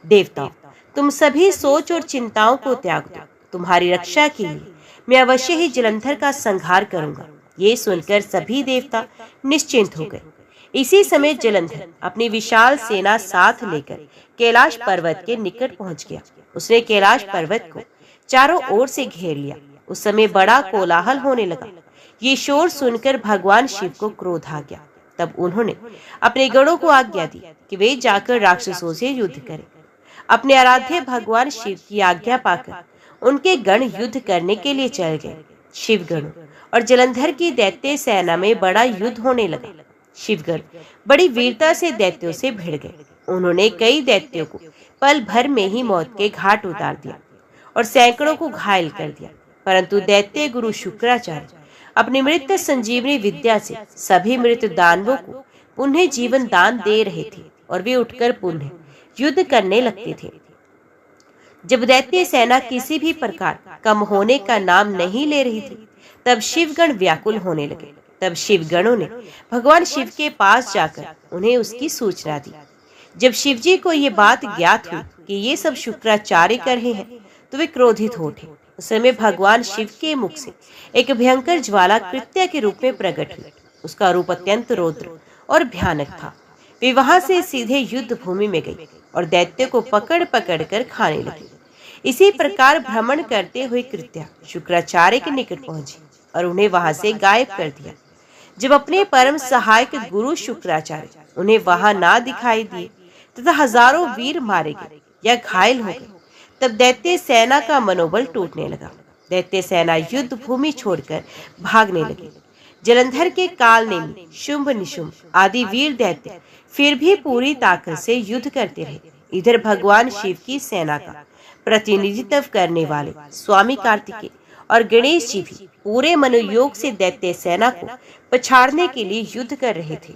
देवताओं, तुम सभी सोच और चिंताओं को त्याग दो। तुम्हारी रक्षा के लिए मैं अवश्य ही जलंधर का संहार करूंगा। ये सुनकर सभी देवता निश्चिंत हो गए। इसी समय जलंधर अपनी विशाल सेना साथ लेकर कैलाश पर्वत के निकट पहुंच गया। उसने कैलाश पर्वत को चारों ओर से घेर लिया। उस समय बड़ा कोलाहल होने लगा। ये शोर सुनकर भगवान शिव को क्रोध आ गया। तब उन्होंने अपने गणों को आज्ञा दी कि वे जाकर राक्षसों से युद्ध करें। अपने आराध्य भगवान शिव की आज्ञा पाकर उनके गण युद्ध करने के लिए चल गए। शिवगण और जलंधर की दैत्य सेना में बड़ा युद्ध होने लगा। शिवगण बड़ी वीरता से दैत्यों से भिड़ गए। उन्होंने कई दैत्यों को पल भर में ही मौत के घाट उतार दिया और सैकड़ों को घायल कर दिया, परंतु दैत्य गुरु शुक्राचार्य अपनी मृत संजीवनी विद्या से सभी मृत दानवों को पुनः जीवन दान दे रहे थे और वे उठकर पुनः युद्ध करने लगते थे। जब दैत्य सेना किसी भी प्रकार कम होने का नाम नहीं ले रही थी, तब शिवगण व्याकुल होने लगे। तब शिवगणों ने भगवान शिव के पास जाकर उन्हें उसकी सूचना दी। जब शिवजी को ये बात ज्ञात हुई कि ये सब शुक्राचार्य कर रहे हैं, तो वे क्रोधित हो उठे। उस समय भगवान शिव के मुख से एक भयंकर ज्वाला कृत्य के रूप में प्रकट हुई। उसका रूप अत्यंत रौद्र और भयानक था। वे वहां से सीधे युद्ध भूमि में गई और दैत्य को पकड़ पकड़ कर खाने लगी। इसी प्रकार भ्रमण करते हुए कृत्या शुक्राचार्य के निकट पहुंची और उन्हें वहां से गायब कर दिया। जब अपने परम सहायक गुरु शुक्राचार्य उन्हें वहां ना दिखाई दिए तथा हजारों वीर मारे गए या घायल हो गए, तब दैत्य सेना का मनोबल टूटने लगा। दैत्य सेना युद्ध भूमि छोड़कर भागने लगी। जलंधर के कालनेमी, शुंभ निशुंभ आदि वीर दैत्य फिर भी पूरी ताकत से युद्ध करते रहे। इधर भगवान शिव की सेना का प्रतिनिधित्व करने वाले स्वामी कार्तिकेय और गणेश जी भी पूरे मनोयोग से दैत्य सेना को पछाड़ने के लिए युद्ध कर रहे थे।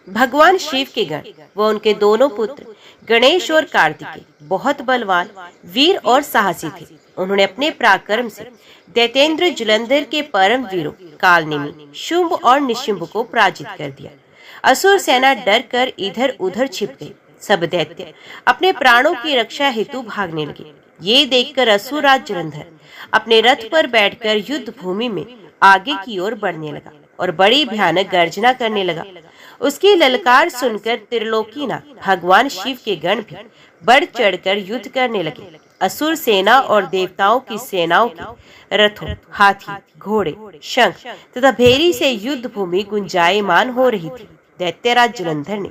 भगवान शिव के गण व उनके दोनों पुत्र गणेश और कार्तिकेय बहुत बलवान, वीर और साहसी थे। उन्होंने अपने पराक्रम से दैतेंद्र जलंधर के परम वीरों कालनेमी, शुंभ और निशुंभ को पराजित कर दिया। असुर सेना डर कर इधर उधर छिप गई। सब दैत्य अपने प्राणों की रक्षा हेतु भागने लगे। ये देखकर असुरराज जलंधर अपने रथ पर बैठकर युद्ध भूमि में आगे की ओर बढ़ने लगा और बड़ी भयानक गर्जना करने लगा। उसकी ललकार सुनकर त्रिलोकीनाथ भगवान शिव के गण भी बढ़ चढ़कर युद्ध करने लगे। असुर सेना और देवताओं की सेनाओं के रथों, हाथी, घोड़े, शंख तथा भेरी से युद्ध भूमि गुंजायमान हो रही थी। दैत्यराज जलंधर ने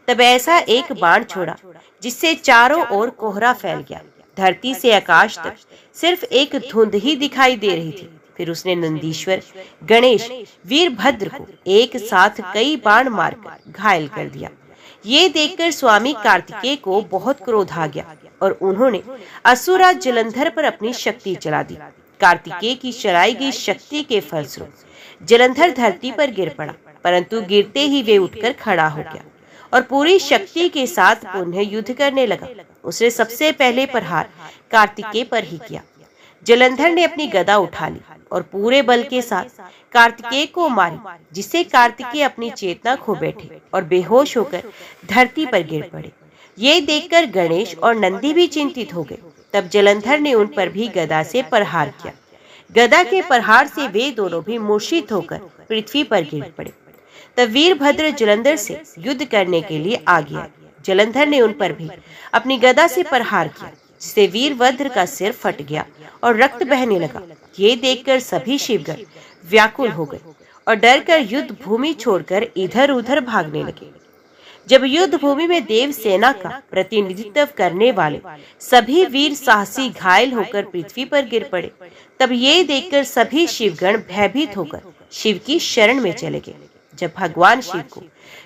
तब ऐसा एक बाण छोड़ा जिससे चारों ओर कोहरा फैल गया। धरती से आकाश तक सिर्फ एक धुंध ही दिखाई दे रही थी। फिर उसने नंदीश्वर, गणेश, वीरभद्र को एक साथ कई बाण मारकर घायल कर दिया। ये देखकर स्वामी कार्तिकेय को बहुत क्रोध आ गया और उन्होंने असुरराज जलंधर पर अपनी शक्ति चला दी। कार्तिकेय की चलाई गई शक्ति के फलस्वरूप जलंधर धरती पर गिर पड़ा, परंतु गिरते ही वे उठकर खड़ा हो गया और पूरी शक्ति के साथ पुनः युद्ध करने लगा। उसने सबसे पहले प्रहार कार्तिकेय पर ही किया। जलंधर ने अपनी गदा उठा ली और पूरे बल के साथ कार्तिकेय को मारी, जिससे कार्तिकेय अपनी चेतना खो बैठे और बेहोश होकर धरती पर गिर पड़े। ये देखकर गणेश और नंदी भी चिंतित हो गए। तब जलंधर ने उन पर भी गदा से प्रहार किया। गदा के प्रहार से वे दोनों भी मूर्छित होकर पृथ्वी पर गिर पड़े। तब वीरभद्र जलंधर से युद्ध करने के लिए आ गया। जलंधर ने उन पर भी अपनी गदा से प्रहार किया, जिससे वीरभद्र का सिर फट गया और रक्त बहने लगा। ये देखकर सभी शिवगण व्याकुल हो गए और डरकर युद्ध भूमि छोड़कर इधर उधर भागने लगे। जब युद्ध भूमि में देव सेना का प्रतिनिधित्व करने वाले सभी वीर साहसी घायल होकर पृथ्वी पर गिर पड़े, तब ये देखकर सभी शिवगण भयभीत होकर शिव की शरण में चले गए। जब भगवान शिव को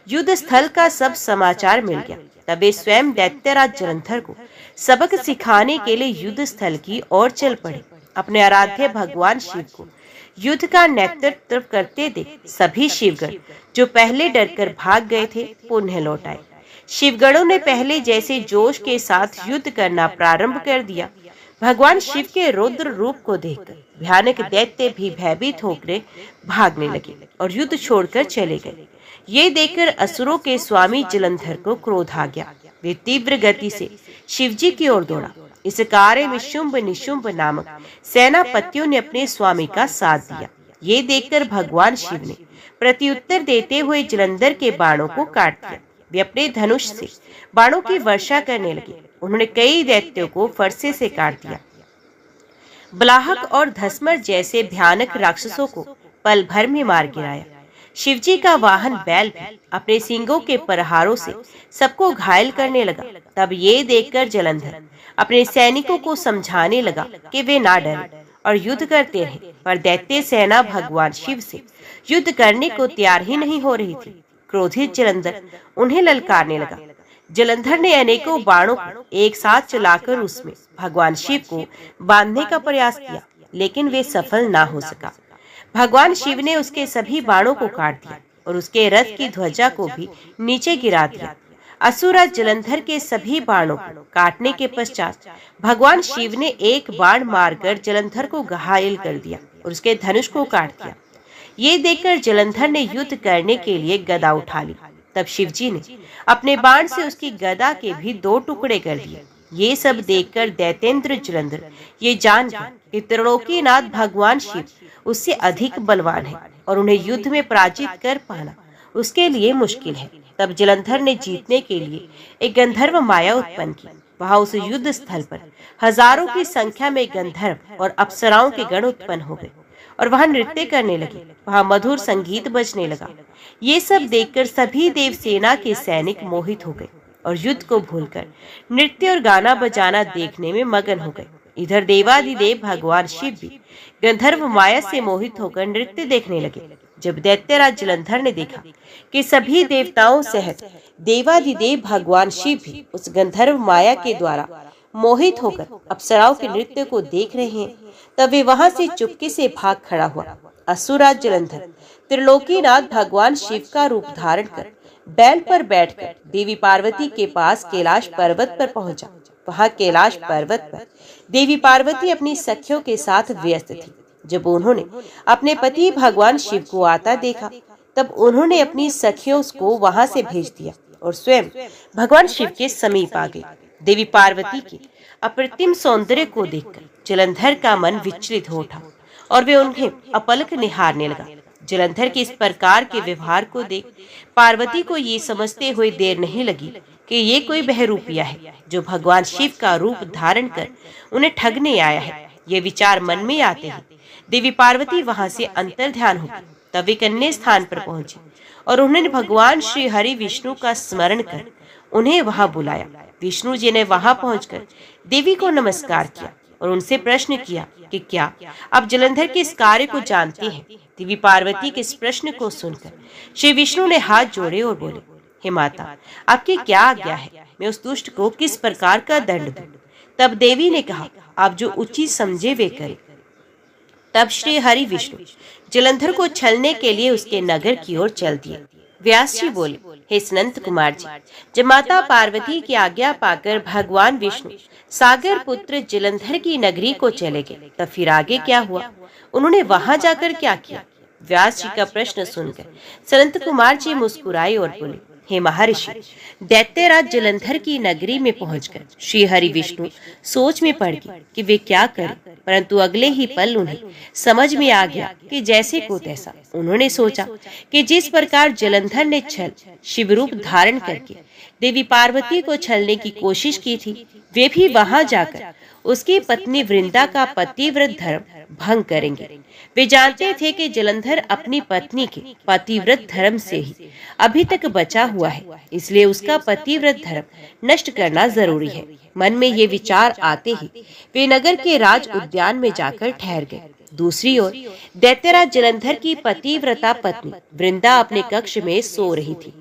युद्ध स्थल का सब समाचार मिल गया, तब वे स्वयं दैत्यराज जलंधर को सबक सिखाने के लिए युद्ध स्थल की ओर चल पड़े। अपने आराध्य भगवान शिव को युद्ध का नेतृत्व करते देख सभी शिवगण जो पहले डरकर भाग गए थे पुनः लौट आए। शिवगणों ने पहले जैसे जोश के साथ युद्ध करना प्रारंभ कर दिया। भगवान शिव के रौद्र रूप को देखकर भयानक दैत्य भी भयभीत होकर भागने लगे और युद्ध छोड़कर चले गए। ये देखकर असुरों के स्वामी जलंधर को क्रोध आ गया। वे तीव्र गति से शिवजी की ओर दौड़ा। इस कार्य में शुंभ निशुंभ नामक सेनापतियों ने अपने स्वामी का साथ दिया। ये देखकर भगवान शिव ने प्रत्युत्तर देते हुए जलंधर के बाणों को काट दिया। वे अपने धनुष से बाणों की वर्षा करने लगे। उन्होंने कई दैत्यों को फरसे से काट दिया। बलाहक और धस्मर जैसे भयानक राक्षसों को पल भर में मार गिराया। शिवजी का वाहन बैल भी अपने सींगों के प्रहारों से सबको घायल करने लगा। तब ये देखकर जलंधर अपने सैनिकों को समझाने लगा कि वे ना डरें और युद्ध करते रहे, पर दैत्य सेना भगवान शिव से युद्ध करने को तैयार ही नहीं हो रही थी। क्रोधित जलंधर उन्हें ललकारने लगा। जलंधर ने अनेकों बाणों को एक साथ चलाकर उसमें भगवान शिव को बांधने का प्रयास किया, लेकिन वे सफल ना हो सका। भगवान शिव ने उसके सभी बाणों को काट दिया। और उसके रथ की ध्वजा को भी नीचे गिरा दिया। असुरराज जलंधर के सभी बाणों को काटने के पश्चात भगवान शिव ने एक बाण मारकर जलंधर को घायल कर दिया और उसके धनुष को काट दिया। ये देखकर जलंधर ने युद्ध करने के लिए गदा उठा ली। तब शिवजी ने अपने बाण से उसकी गदा के भी 2 टुकड़े कर दिए। ये सब देखकर दैतेंद्र जलंधर ये जान गया कि त्रिलोकीनाथ भगवान शिव उससे अधिक बलवान है और उन्हें युद्ध में पराजित कर पाना उसके लिए मुश्किल है। तब जलंधर ने जीतने के लिए एक गंधर्व माया उत्पन्न की। वहां उस युद्ध स्थल पर हजारों की संख्या में गंधर्व और अप्सराओं के गण उत्पन्न हो गए और वहां नृत्य करने लगे। वहां मधुर संगीत बजने लगा। ये सब देखकर सभी देव सेना के सैनिक मोहित हो गए और युद्ध को भूलकर नृत्य और गाना बजाना देखने में मगन हो गए। इधर देवाधिदेव भगवान शिव भी गंधर्व माया से मोहित होकर नृत्य देखने लगे। जब दैत्यराज जलंधर ने देखा कि सभी देवताओं सहित देवाधिदेव भगवान शिव भी उस गंधर्व माया के द्वारा मोहित होकर अप्सराओं के नृत्य को देख रहे हैं, तब वे वहां से चुपके से भाग खड़ा हुआ। असुरराज जलंधर त्रिलोकीनाथ भगवान शिव का रूप धारण कर बैल पर बैठकर देवी पार्वती के पास कैलाश पर्वत पर पहुंचा। वहां कैलाश पर्वत पर देवी पार्वती अपनी सखियों के साथ व्यस्त थी। जब उन्होंने अपने पति भगवान शिव को आता देखा, तब उन्होंने अपनी सखियों को वहां से भेज दिया और स्वयं भगवान शिव के समीप आ गई। देवी पार्वती के अप्रतिम सौंदर्य को देखकर जलंधर का मन विचलित हो उठा और वे उन्हें अपलक निहारने लगा। जलंधर के इस प्रकार के व्यवहार को देख पार्वती को ये समझते हुए देर नहीं लगी कि ये कोई बहरूपिया है जो भगवान शिव का रूप धारण कर उन्हें ठगने आया है। ये विचार मन में आते ही देवी पार्वती वहां से अंतर्ध्यान हो गई। तब वे कन्या स्थान पर पहुंची और उन्होंने भगवान श्री हरि विष्णु का स्मरण कर उन्हें वहां बुलाया। विष्णु जी ने वहां पहुंचकर देवी को नमस्कार किया और उनसे प्रश्न किया कि क्या आप जलंधर के इस कार्य को जानती हैं? देवी पार्वती के इस प्रश्न को सुनकर श्री विष्णु ने हाथ जोड़े और बोले, हे माता, आपकी क्या आज्ञा है? मैं उस दुष्ट को किस प्रकार का दंड दूं? तब देवी ने कहा, आप जो उचित समझे वे करें। तब श्री हरि विष्णु जलंधर को छलने के लिए उसके नगर की ओर चल दिए। व्यास जी बोले, हे सनंत कुमार जी, जब माता पार्वती की आज्ञा पाकर भगवान विष्णु सागर पुत्र जलंधर की नगरी को चले गए, तब फिर आगे क्या हुआ? उन्होंने वहां जाकर क्या किया? व्यास जी का प्रश्न सुनकर सनंत कुमार जी मुस्कुराए और बोले, हे महर्षि, दैत्यराज जलंधर की नगरी में पहुंचकर श्री हरि विष्णु सोच में पड़ गए कि वे क्या करें, परंतु अगले ही पल उन्हें समझ में आ गया कि जैसे को तैसा। उन्होंने सोचा कि जिस प्रकार जलंधर ने छल शिव रूप धारण करके देवी पार्वती को छलने की कोशिश की थी, वे भी वहां जाकर उसकी पत्नी वृंदा का पतिव्रत धर्म भंग करेंगे। वे जानते थे कि जलंधर अपनी पत्नी के पतिव्रत धर्म से ही अभी तक बचा हुआ है, इसलिए उसका पतिव्रत धर्म नष्ट करना जरूरी है। मन में ये विचार आते ही वे नगर के राज उद्यान में जाकर ठहर गए। दूसरी ओर दैत्यराज जलंधर की पतिव्रता पत्नी वृंदा अपने कक्ष में सो रही थी।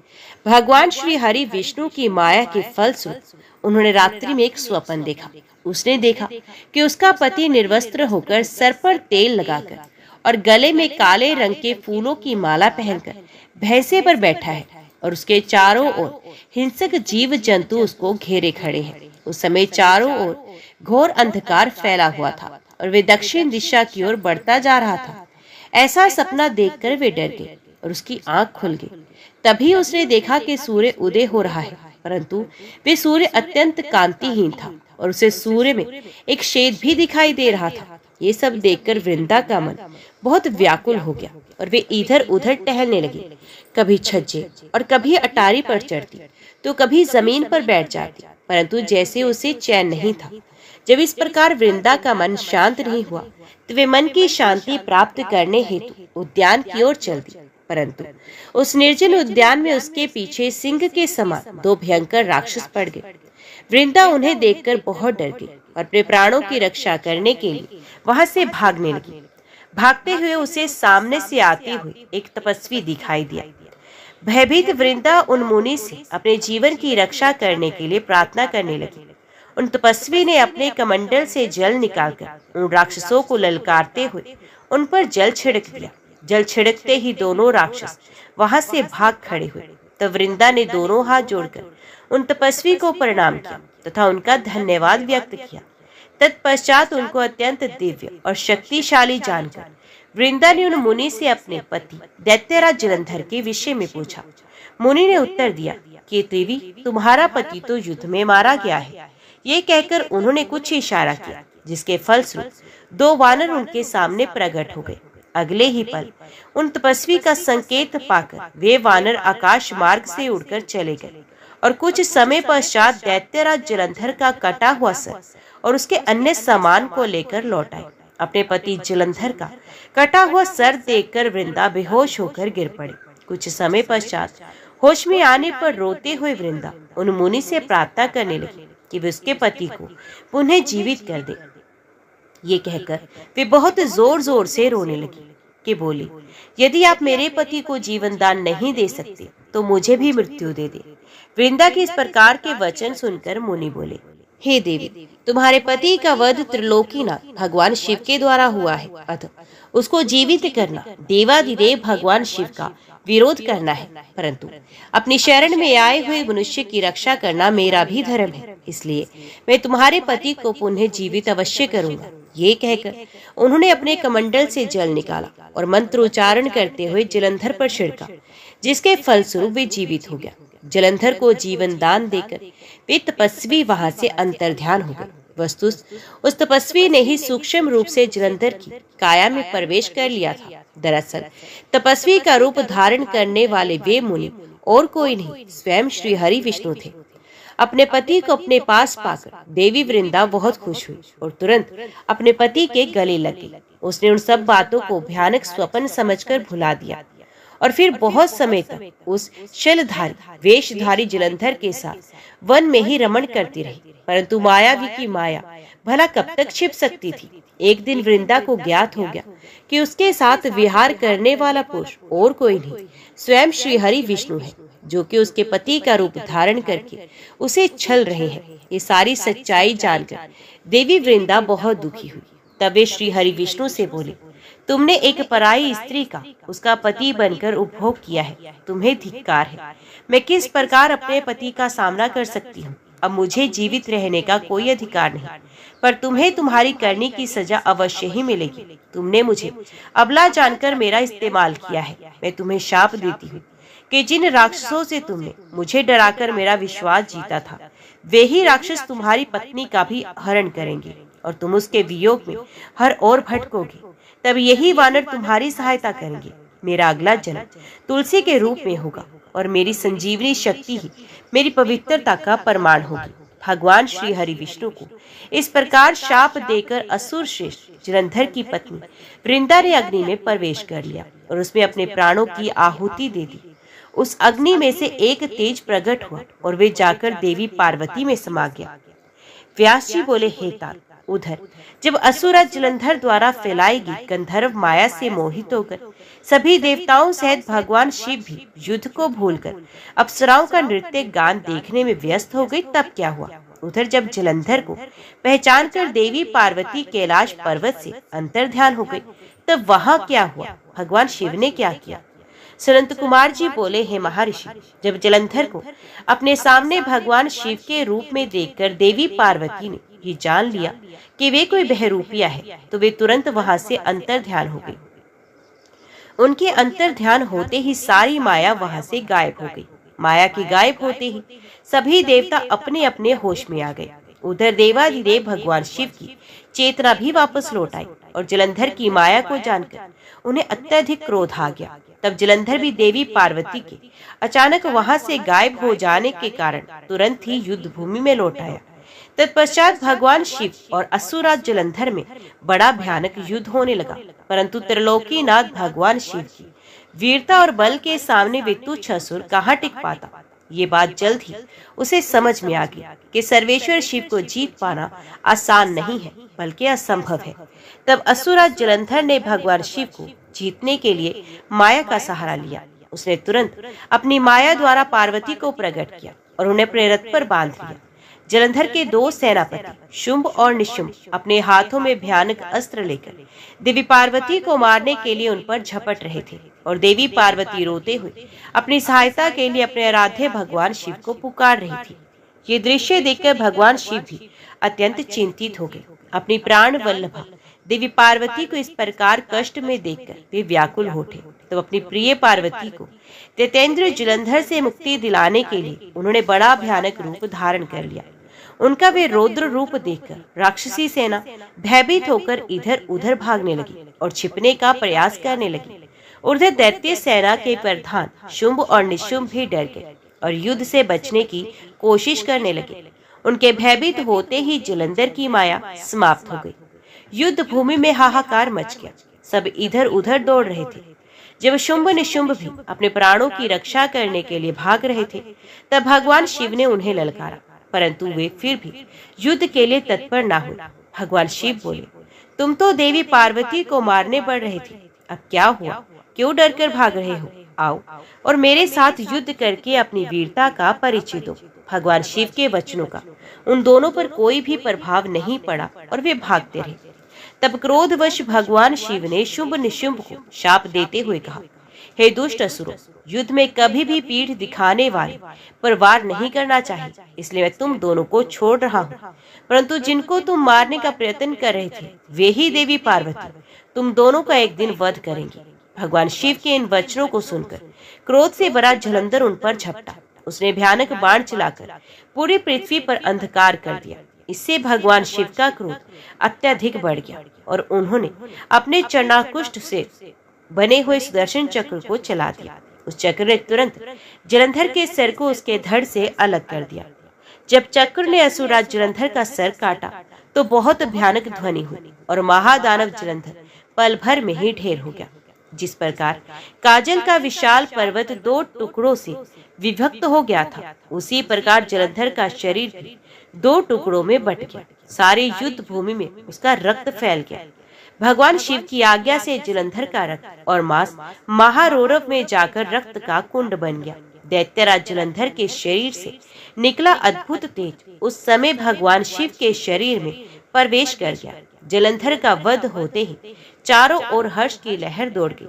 भगवान श्री हरि विष्णु की माया के फलस्वरूप उन्होंने रात्रि में एक स्वप्न देखा। उसने देखा कि उसका पति निर्वस्त्र होकर सर पर तेल लगाकर और गले में काले रंग के फूलों की माला पहनकर भैंसे पर बैठा है और उसके चारों ओर हिंसक जीव जंतु उसको घेरे खड़े हैं। उस समय चारों ओर घोर अंधकार फैला हुआ था और वे दक्षिण दिशा की ओर बढ़ता जा रहा था। ऐसा सपना देखकर वे डर गए और उसकी आंख खुल गई। तभी उसने देखा कि सूर्य उदय हो रहा है, परंतु वे सूर्य अत्यंत कांतिहीन था और उसे सूर्य में एक शेद भी दिखाई दे रहा था। ये सब देखकर वृंदा का मन बहुत व्याकुल हो गया और वे इधर उधर टहलने लगी। कभी छज्जे और कभी अटारी पर चढ़ती तो कभी जमीन पर बैठ जाती, परंतु जैसे उसे चैन नहीं था। जब इस प्रकार वृंदा का मन शांत नहीं हुआ तो वे मन की शांति प्राप्त करने हेतु उद्यान की ओर चल दी, परंतु उस निर्जन उद्यान में उसके पीछे सिंह के समान 2 भयंकर राक्षस पड़ गए। वृंदा उन्हें देखकर बहुत डर गई और अपने प्राणों की रक्षा करने के लिए वहां से भागने लगी। भागते हुए उसे सामने से आते हुए एक तपस्वी दिखाई दिया। भयभीत वृंदा उन मुनि से अपने जीवन की रक्षा करने के लिए प्रार्थना करने लगी। उन तपस्वी ने अपने कमंडल से जल निकालकर उन राक्षसों को ललकारते हुए उन पर जल छिड़क दिया। जल छिड़कते ही दोनों राक्षस वहां से भाग खड़े हुए। तब वृंदा ने दोनों हाथ जोड़कर उन तपस्वी को प्रणाम किया तथा उनका धन्यवाद व्यक्त किया। तत्पश्चात उनको अत्यंत दिव्य और शक्तिशाली जानकर वृंदा ने उन मुनि से अपने पति दैत्यराज जलंधर के विषय में पूछा। मुनि ने उत्तर दिया कि देवी, तुम्हारा पति तो युद्ध में मारा गया है। ये कहकर उन्होंने कुछ इशारा किया, जिसके फलस्वरूप दो वानर उनके सामने प्रकट हो गए। अगले ही पल उन तपस्वी का संकेत पाकर वे वानर आकाश मार्ग से उड़कर चले गए और कुछ समय पश्चात दैत्यराज जलंधर का कटा हुआ सर और उसके अन्य सामान को लेकर लौट आए। अपने पति जलंधर का कटा हुआ सर देखकर वृंदा बेहोश होकर गिर पड़ी। कुछ समय पश्चात होश में आने पर रोते हुए वृंदा उन मुनि से प्रार्थना करने लगी कि वे उसके पति को पुनः जीवित कर दे। ये कहकर वे बहुत जोर जोर से रोने लगी कि बोली, यदि आप मेरे पति को जीवन दान नहीं दे सकते तो मुझे भी मृत्यु दे दे। वृंदा के इस प्रकार के वचन सुनकर मुनि बोले, हे देवी, तुम्हारे पति का वध त्रिलोकीनाथ भगवान शिव के द्वारा हुआ है, अतः उसको जीवित करना देवाधिदेव भगवान शिव का विरोध करना है, परंतु अपनी शरण में आए हुए मनुष्य की रक्षा करना मेरा भी धर्म है, इसलिए मैं तुम्हारे पति को पुनः जीवित अवश्य करूंगा। ये कहकर उन्होंने अपने कमंडल से जल निकाला और मंत्रोच्चारण करते हुए जलंधर पर छिड़का, जिसके फलस्वरूप वे जीवित हो गया। जलंधर को जीवन दान देकर वे तपस्वी वहां से अंतर्ध्यान हो गए। वस्तुतः उस तपस्वी ने ही सूक्ष्म रूप से जलंधर की काया में प्रवेश कर लिया था। दरअसल तपस्वी का रूप धारण करने वाले वे मुनि और कोई नहीं, स्वयं श्री हरि विष्णु थे। अपने पति को अपने पास पाकर देवी वृंदा बहुत खुश हुई और तुरंत अपने पति के गले लगी। उसने उन सब बातों को भयानक स्वप्न समझकर भुला दिया और फिर बहुत समय तक उस शलधारी वेशधारी जलंधर के साथ वन में ही रमण करती रही। परंतु मायावी की माया भला कब तक छिप सकती थी। एक दिन वृंदा को ज्ञात हो गया कि उसके साथ विहार करने वाला पुरुष और कोई नहीं, स्वयं श्री हरि विष्णु है, जो कि उसके पति का रूप धारण करके उसे छल रहे हैं। ये सारी सच्चाई जानकर देवी वृंदा बहुत दुखी हुई। तब वे श्री हरि विष्णु से बोले, तुमने एक पराई स्त्री का उसका पति बनकर उपभोग किया है, तुम्हें धिक्कार है। मैं किस प्रकार अपने पति का सामना कर सकती हूँ? अब मुझे जीवित रहने का कोई अधिकार नहीं, पर तुम्हें तुम्हारी करनी की सजा अवश्य ही मिलेगी। तुमने मुझे अबला जानकर मेरा इस्तेमाल किया है। मैं तुम्हें शाप देती हूँ कि जिन राक्षसों से तुमने मुझे डराकर मेरा विश्वास जीता था, वे ही राक्षस तुम्हारी पत्नी का भी हरण करेंगे और तुम उसके वियोग में हर ओर भटकोगे। तब यही वानर तुम्हारी सहायता करेंगे। मेरा अगला जन्म तुलसी के रूप में होगा और मेरी संजीवनी शक्ति ही मेरी पवित्रता का प्रमाण होगी। भगवान श्री हरि विष्णु को इस प्रकार शाप देकर असुर श्रेष्ठ जलंधर की पत्नी वृंदा ने अग्नि में प्रवेश कर लिया और उसमें अपने प्राणों की आहुति दे दी। उस अग्नि में से एक तेज प्रकट हुआ और वे जाकर देवी पार्वती में समा गया। व्यास जी बोले, हे तात, उधर जब असुरा जलंधर द्वारा फैलाई गई गंधर्व माया से मोहित होकर सभी देवताओं सहित भगवान शिव भी युद्ध को भूलकर अप्सराओं का नृत्य गान देखने में व्यस्त हो गई, तब क्या हुआ? उधर जब जलंधर को पहचान कर देवी पार्वती कैलाश पर्वत से अंतर्ध्यान हो गई, तब वहाँ क्या हुआ? भगवान शिव ने क्या किया? सनंत कुमार जी बोले, हे महर्षि, जब जलंधर को अपने सामने भगवान शिव के रूप में देखकर देवी पार्वती ने ये जान लिया कि वे कोई बहरूपिया है, तो वे तुरंत वहां से अंतर्ध्यान हो गई। उनके अंतर्ध्यान होते ही सारी माया वहां से गायब हो गई। माया के गायब होते ही सभी देवता अपने अपने होश में आ गए। उधर देवाधिदेव भगवान शिव की चेतना भी वापस लौट आई और जलंधर की माया को जानकर उन्हें अत्यधिक क्रोध आ गया। तब जलंधर भी देवी पार्वती के अचानक वहां से गायब हो जाने के कारण तुरंत ही युद्ध भूमि में लौट आया। तत्पश्चात भगवान शिव और असुराज जलंधर में बड़ा भयानक युद्ध होने लगा, परंतु त्रिलोकीनाथ भगवान शिव की वीरता और बल के सामने वे तुच्छ असुर कहाँ टिक पाता। ये बात जल्द ही उसे समझ में आ गई कि सर्वेश्वर शिव को जीत पाना आसान नहीं है, बल्कि असंभव है। तब असुराज जलंधर ने भगवान शिव को जीतने के लिए माया का सहारा लिया। उसने तुरंत अपनी माया द्वारा पार्वती को प्रकट किया और उन्हें अपने रथ पर बांध लिया। जलंधर के दो सेनापति शुंभ और निशुंभ अपने हाथों में भयानक अस्त्र लेकर देवी पार्वती को मारने के लिए उन पर झपट रहे थे और देवी पार्वती रोते हुए अपनी सहायता के लिए अपने आराध्य भगवान शिव को पुकार रही थी। ये दृश्य देखकर भगवान शिव भी अत्यंत चिंतित हो गए। अपनी प्राण वल्लभा देवी पार्वती को इस प्रकार कष्ट में देखकर वे व्याकुल हो उठे। तो अपनी प्रिय पार्वती को दैत्येंद्र जलंधर से मुक्ति दिलाने के लिए उन्होंने बड़ा भयानक रूप धारण कर लिया। उनका वे रौद्र रूप देखकर राक्षसी सेना भयभीत होकर इधर उधर भागने लगी और छिपने का प्रयास करने लगी। उधर दैत्य सेना के प्रधान शुंभ और निशुंभ भी डर गए और युद्ध से बचने की कोशिश करने लगे। उनके भयभीत होते ही जलंधर की माया समाप्त हो गई। युद्ध भूमि में हाहाकार मच गया। सब इधर उधर दौड़ रहे थे। जब शुंभ निशुंभ भी अपने प्राणों की रक्षा करने के लिए भाग रहे थे, तब भगवान शिव ने उन्हें ललकारा, परंतु वे फिर भी युद्ध के लिए तत्पर न हुए। भगवान शिव बोले, तुम तो देवी पार्वती को मारने पड़ रहे थे, अब क्या हुआ? क्यों डरकर भाग रहे हो? आओ और मेरे साथ युद्ध करके अपनी वीरता का परिचय दो। भगवान शिव के वचनों का उन दोनों पर कोई भी प्रभाव नहीं पड़ा और वे भागते रहे। तब क्रोधवश भगवान शिव ने शुंभ निशुंभ को शाप देते हुए कहा, हे दुष्ट असुरों, युद्ध में कभी भी पीठ दिखाने वाले पर वार नहीं करना चाहिए, इसलिए मैं तुम दोनों को छोड़ रहा हूँ। परंतु जिनको तुम मारने का प्रयत्न कर रहे थे, वे ही देवी पार्वती तुम दोनों का एक दिन वध करेंगे। भगवान शिव के इन वचनों को सुनकर क्रोध से भरा जलंधर उन पर झपटा। उसने भयानक बाण चलाकर पूरी पृथ्वी पर अंधकार कर दिया। इससे भगवान शिव का क्रोध अत्यधिक बढ़ गया और उन्होंने अपने चरणाकुष्ठ से बने हुए सुदर्शन चक्र को चला दिया। उस चक्र ने तुरंत जलंधर के सर को उसके धड़ से अलग कर दिया। जब चक्र ने असुरराज जलंधर का सर काटा तो बहुत भयानक ध्वनि हुई और महादानव जलंधर पल भर में ही ढेर हो गया। जिस प्रकार काजल का विशाल पर्वत दो टुकड़ों से विभक्त हो गया था, उसी प्रकार जलंधर का शरीर भी दो टुकड़ों में बट गया। सारी युद्ध भूमि में उसका रक्त फैल गया। भगवान शिव की आज्ञा से जलंधर का रक्त और मांस महारौरव में जाकर रक्त का कुंड बन गया। दैत्यराज जलंधर के शरीर से निकला अद्भुत तेज उस समय भगवान शिव के शरीर में प्रवेश कर गया। जलंधर का वध होते ही चारों ओर हर्ष की लहर दौड़ गई।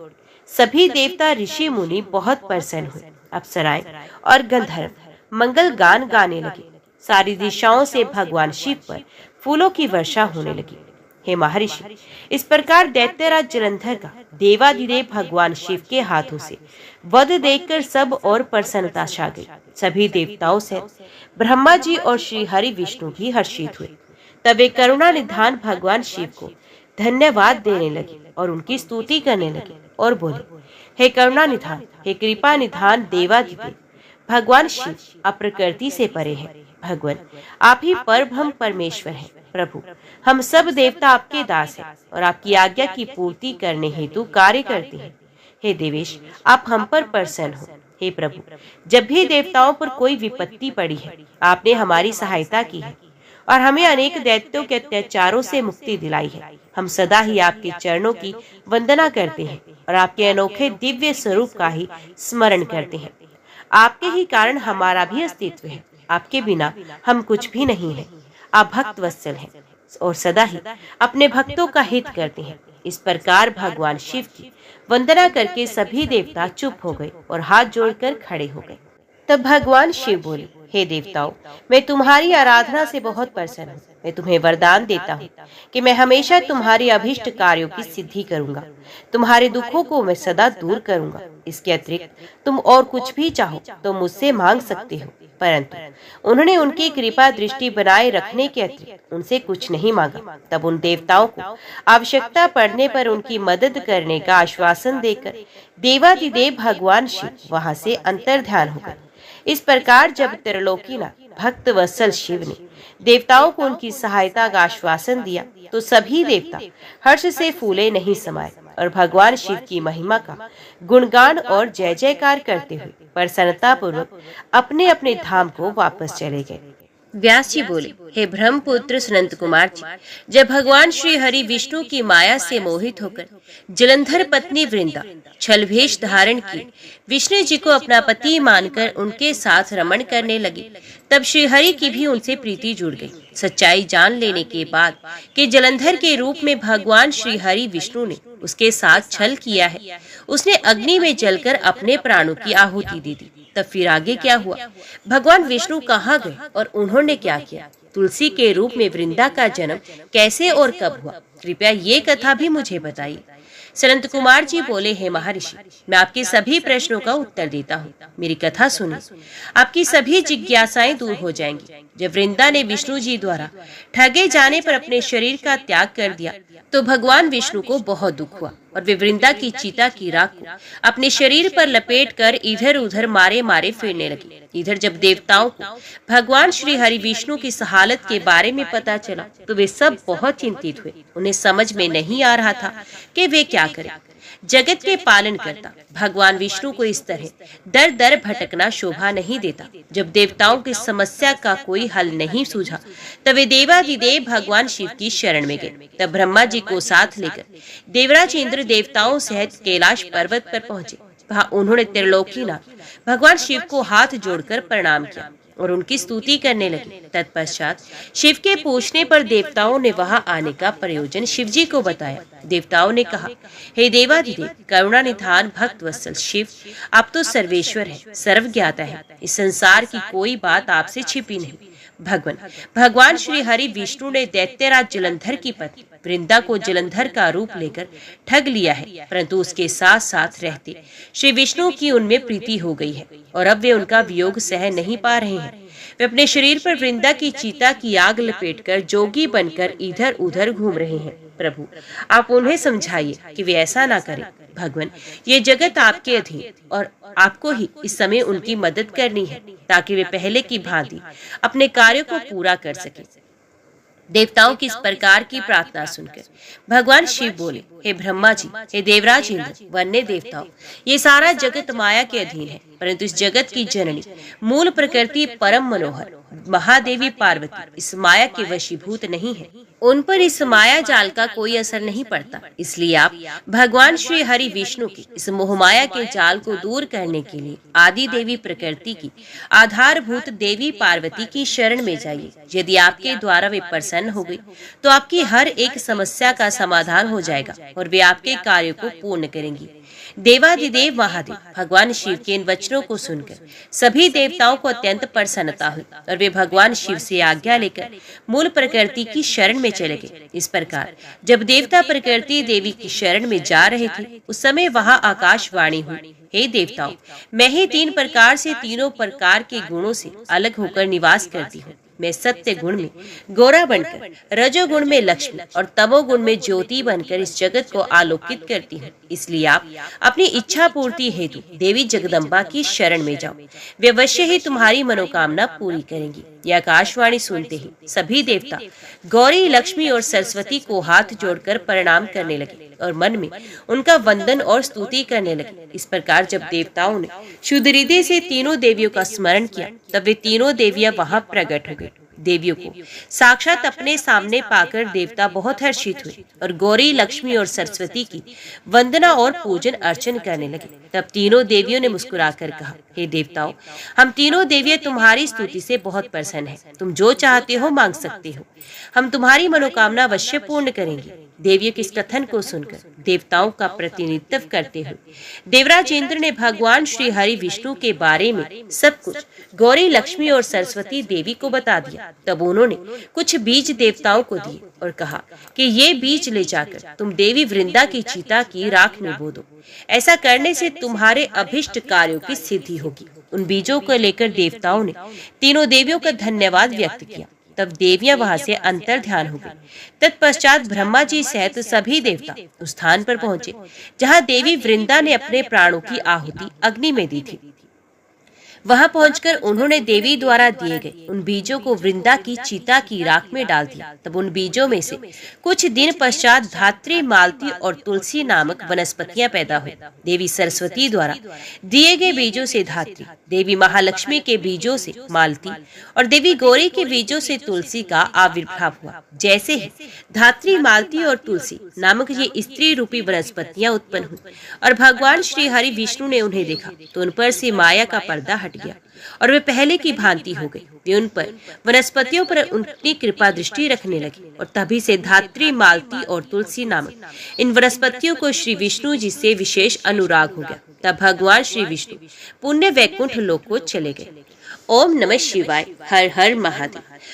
सभी देवता ऋषि मुनि बहुत प्रसन्न हुए। अप्सराएं और गंधर्व मंगल गान गाने लगे। सारी दिशाओं से भगवान शिव पर फूलों की वर्षा होने लगी। हे महर्षि, इस प्रकार दैत्यराज जलंधर का देवाधिदेव भगवान शिव के हाथों से वध देखकर सब और प्रसन्नता छा गई। सभी देवताओं से ब्रह्मा जी और श्री हरि विष्णु भी हर्षित हुए। तब वे करुणा निधान भगवान शिव को धन्यवाद देने लगे और उनकी स्तुति करने लगे और बोले, हे करुणा निधान, हे कृपा निधान देवाधिदेव भगवान शिव आप प्रकृति से परे हैं। भगवान आप ही परब्रह्म परमेश्वर हैं। प्रभु, हम सब देवता आपके दास हैं और आपकी आज्ञा की पूर्ति करने हेतु कार्य करते हैं। हे देवेश, आप हम पर प्रसन्न हो। हे प्रभु, जब भी देवताओं पर कोई विपत्ति पड़ी है, आपने हमारी सहायता की है और हमें अनेक दैत्यों के अत्याचारों से मुक्ति दिलाई है। हम सदा ही आपके चरणों की वंदना करते हैं और आपके अनोखे दिव्य स्वरूप का ही स्मरण करते हैं। आपके ही कारण हमारा भी अस्तित्व है। आपके बिना हम कुछ भी नहीं है। आप भक्त वत्सल हैं और सदा ही अपने भक्तों का हित करते हैं। इस प्रकार भगवान शिव की वंदना करके सभी देवता चुप हो गए और हाथ जोड़कर खड़े हो गए। तब भगवान शिव बोले, हे देवताओं, मैं तुम्हारी आराधना से बहुत प्रसन्न हूँ। मैं तुम्हें वरदान देता हूँ कि मैं हमेशा तुम्हारे अभीष्ट कार्यों की सिद्धि करूंगा। तुम्हारे दुखों को मैं सदा दूर करूंगा। इसके अतिरिक्त तुम और कुछ भी चाहो तो मुझसे मांग सकते हो। परंतु उन्होंने उनकी कृपा दृष्टि बनाए रखने के अतिरिक्त उनसे कुछ नहीं मांगा। तब उन देवताओं को आवश्यकता पड़ने पर उनकी मदद करने का आश्वासन देकर देवाधिदेव भगवान शिव वहां से अंतर्ध्यान हो गए। इस प्रकार जब त्रिलोकीनाथ भक्त वत्सल शिव ने देवताओं को उनकी सहायता का आश्वासन दिया तो सभी देवता हर्ष से फूले नहीं समाये और भगवान शिव की महिमा का गुणगान और जय जयकार करते हुए प्रसन्नता पूर्वक अपने अपने धाम को वापस चले गए। व्यास जी बोले, हे ब्रह्मपुत्र सनंत कुमार जी, जब भगवान श्री हरि विष्णु की माया से मोहित होकर जलंधर पत्नी वृंदा छल भेष धारण की विष्णु जी को अपना पति मानकर उनके साथ रमण करने लगी, तब श्री हरि की भी उनसे प्रीति जुड़ गई। सच्चाई जान लेने के बाद कि जलंधर के रूप में भगवान श्री हरि विष्णु ने उसके साथ छल किया है, उसने अग्नि में जलकर अपने प्राणों की आहुति दे दी। तब फिर आगे क्या हुआ? भगवान विष्णु कहाँ गए और उन्होंने क्या किया? तुलसी के रूप में वृंदा का जन्म कैसे और कब हुआ? कृपया ये कथा भी मुझे बताइए। सनंत कुमार जी बोले, हे महर्षि, मैं आपके सभी प्रश्नों का उत्तर देता हूँ। मेरी कथा सुनिए, आपकी सभी जिज्ञासाएं दूर हो जाएंगी। जब वृंदा ने विष्णु जी द्वारा ठगे जाने पर अपने शरीर का त्याग कर दिया तो भगवान विष्णु को बहुत दुख हुआ और वे वृंदा की चिता की राख को अपने शरीर पर लपेटकर इधर उधर मारे मारे फिरने लगे। इधर जब देवताओं को भगवान श्री हरि विष्णु की इस हालत के बारे में पता चला तो वे सब बहुत चिंतित हुए। उन्हें समझ में नहीं आ रहा था कि वे क्या करें। जगत के पालन करता भगवान विष्णु को इस तरह दर दर भटकना शोभा नहीं देता। जब देवताओं की समस्या का कोई हल नहीं सूझा तब वे देवाधिदेव भगवान शिव की शरण में गए। तब ब्रह्मा जी को साथ लेकर देवराज इंद्र देवताओं सहित कैलाश पर्वत पर पहुंचे। वहां उन्होंने त्रिलोकीनाथ भगवान शिव को हाथ जोड़कर प्रणाम किया और उनकी स्तुति करने लगे। तत्पश्चात शिव के पूछने पर देवताओं ने वहां आने का प्रयोजन शिव जी को बताया। देवताओं ने कहा, हे देवाधिदेव करुणा निधान भक्त वत्सल शिव, आप तो सर्वेश्वर है, सर्वज्ञाता है। इस संसार की कोई बात आपसे छिपी नहीं। भगवान श्री हरि विष्णु ने दैत्यराज जलंधर की पत्नी वृंदा को जलंधर का रूप लेकर ठग लिया है, परंतु उसके साथ साथ रहते श्री विष्णु की उनमें प्रीति हो गई है और अब वे उनका वियोग सह नहीं पा रहे हैं। वे अपने शरीर पर वृंदा की चिता की आग लपेटकर जोगी बनकर इधर उधर घूम रहे हैं। प्रभु, आप उन्हें समझाइए कि वे ऐसा ना करें। भगवान, ये जगत आपके अधीन और आपको ही इस समय उनकी मदद करनी है ताकि वे पहले की भांति अपने कार्य को पूरा कर सके। देवताओं की इस प्रकार की प्रार्थना सुनकर भगवान शिव बोले, हे ब्रह्मा जी, हे देवराज इंद्र, वन्य देवताओं, ये सारा जगत माया के अधीन है, परंतु इस जगत की जननी मूल प्रकृति परम मनोहर महादेवी पार्वती इस माया के वशीभूत नहीं है। उन पर इस माया जाल का कोई असर नहीं पड़ता। इसलिए आप भगवान श्री हरि विष्णु की इस मोहमाया के जाल को दूर करने के लिए आदि देवी प्रकृति की आधारभूत देवी पार्वती की शरण में जाइए। यदि आपके द्वारा वे प्रसन्न हो गई तो आपकी हर एक समस्या का समाधान हो जाएगा और वे आपके कार्य को पूर्ण करेंगी। देवाधिदेव महादेव भगवान शिव के इन वचनों को सुनकर सभी देवताओं को अत्यंत प्रसन्नता हुई और वे भगवान शिव से आज्ञा लेकर मूल प्रकृति की शरण में चले गए। इस प्रकार जब देवता प्रकृति देवी की शरण में जा रहे थे उस समय वहां आकाशवाणी हुई, हे देवताओं, मैं ही तीन प्रकार से तीनों प्रकार के गुणों से अलग होकर निवास करती हूँ। मैं सत्य गुण में गौरा बनकर, रजोगुण में लक्ष्मी और तमोगुण में ज्योति बनकर इस जगत को आलोकित करती हूँ। इसलिए आप अपनी इच्छा पूर्ति हेतु देवी जगदम्बा की शरण में जाओ, वे अवश्य ही तुम्हारी मनोकामना पूरी करेंगी। यह आकाशवाणी सुनते ही सभी देवता गौरी, लक्ष्मी और सरस्वती को हाथ जोड़कर प्रणाम करने लगे और मन में उनका वंदन और स्तुति करने लगे। इस प्रकार जब देवताओं ने शुद्ध हृदय से तीनों देवियों का स्मरण किया तब वे तीनों देवियां वहां प्रकट हो गई। देवियों को साक्षात अपने सामने पाकर देवता बहुत हर्षित हुए और गौरी, लक्ष्मी और सरस्वती की वंदना और पूजन अर्चन करने लगे। तब तीनों देवियों ने मुस्कुराकर कहा, हे देवताओं, हम तीनों देवियां तुम्हारी स्तुति से बहुत प्रसन्न हैं। तुम जो चाहते हो मांग सकते हो, हम तुम्हारी मनोकामना अवश्य पूर्ण करेंगे। देवियों के इस कथन को सुनकर देवताओं का प्रतिनिधित्व करते हुए देवराज इंद्र ने भगवान श्री हरि विष्णु के बारे में सब कुछ गौरी, लक्ष्मी और सरस्वती देवी को बता दिया। तब उन्होंने कुछ बीज देवताओं को दिए और कहा कि ये बीज ले जाकर तुम देवी वृंदा की चिता की राख में बो दो। ऐसा करने से तुम्हारे अभिष्ट कार्यों की सिद्धि होगी। उन बीजों को लेकर देवताओं ने तीनों देवियों का धन्यवाद व्यक्त किया। तब देवियां वहां से अंतर ध्यान हो गई। तत्पश्चात ब्रह्मा जी सहित सभी देवता उस स्थान पर पहुंचे जहां देवी वृंदा ने अपने प्राणों की आहुति अग्नि में दी थी। वहां पहुंचकर उन्होंने देवी द्वारा दिए गए उन बीजों को वृंदा की चिता की राख में डाल दिया। तब उन बीजों में से कुछ दिन पश्चात धात्री, मालती और तुलसी नामक वनस्पतियां पैदा हुई। देवी सरस्वती द्वारा दिए गए बीजों से धात्री, देवी महालक्ष्मी के बीजों से मालती और देवी गौरी के बीजों से तुलसी का आविर्भाव हुआ। जैसे ही धात्री, मालती और तुलसी नामक ये स्त्री रूपी वनस्पतियां उत्पन्न हुई और भगवान श्री हरि विष्णु ने उन्हें देखा तो उन पर से माया का पर्दा हट गया और वे पहले की भांति हो गई। वे उन पर वनस्पतियों पर उनकी कृपा दृष्टि रखने लगी और तभी से धात्री, मालती और तुलसी नामक इन वनस्पतियों को श्री विष्णु जी से विशेष अनुराग हो गया। तब भगवान श्री विष्णु पुण्य वैकुंठ लोक को चले गए। ओम नमः शिवाय। हर हर महादेव।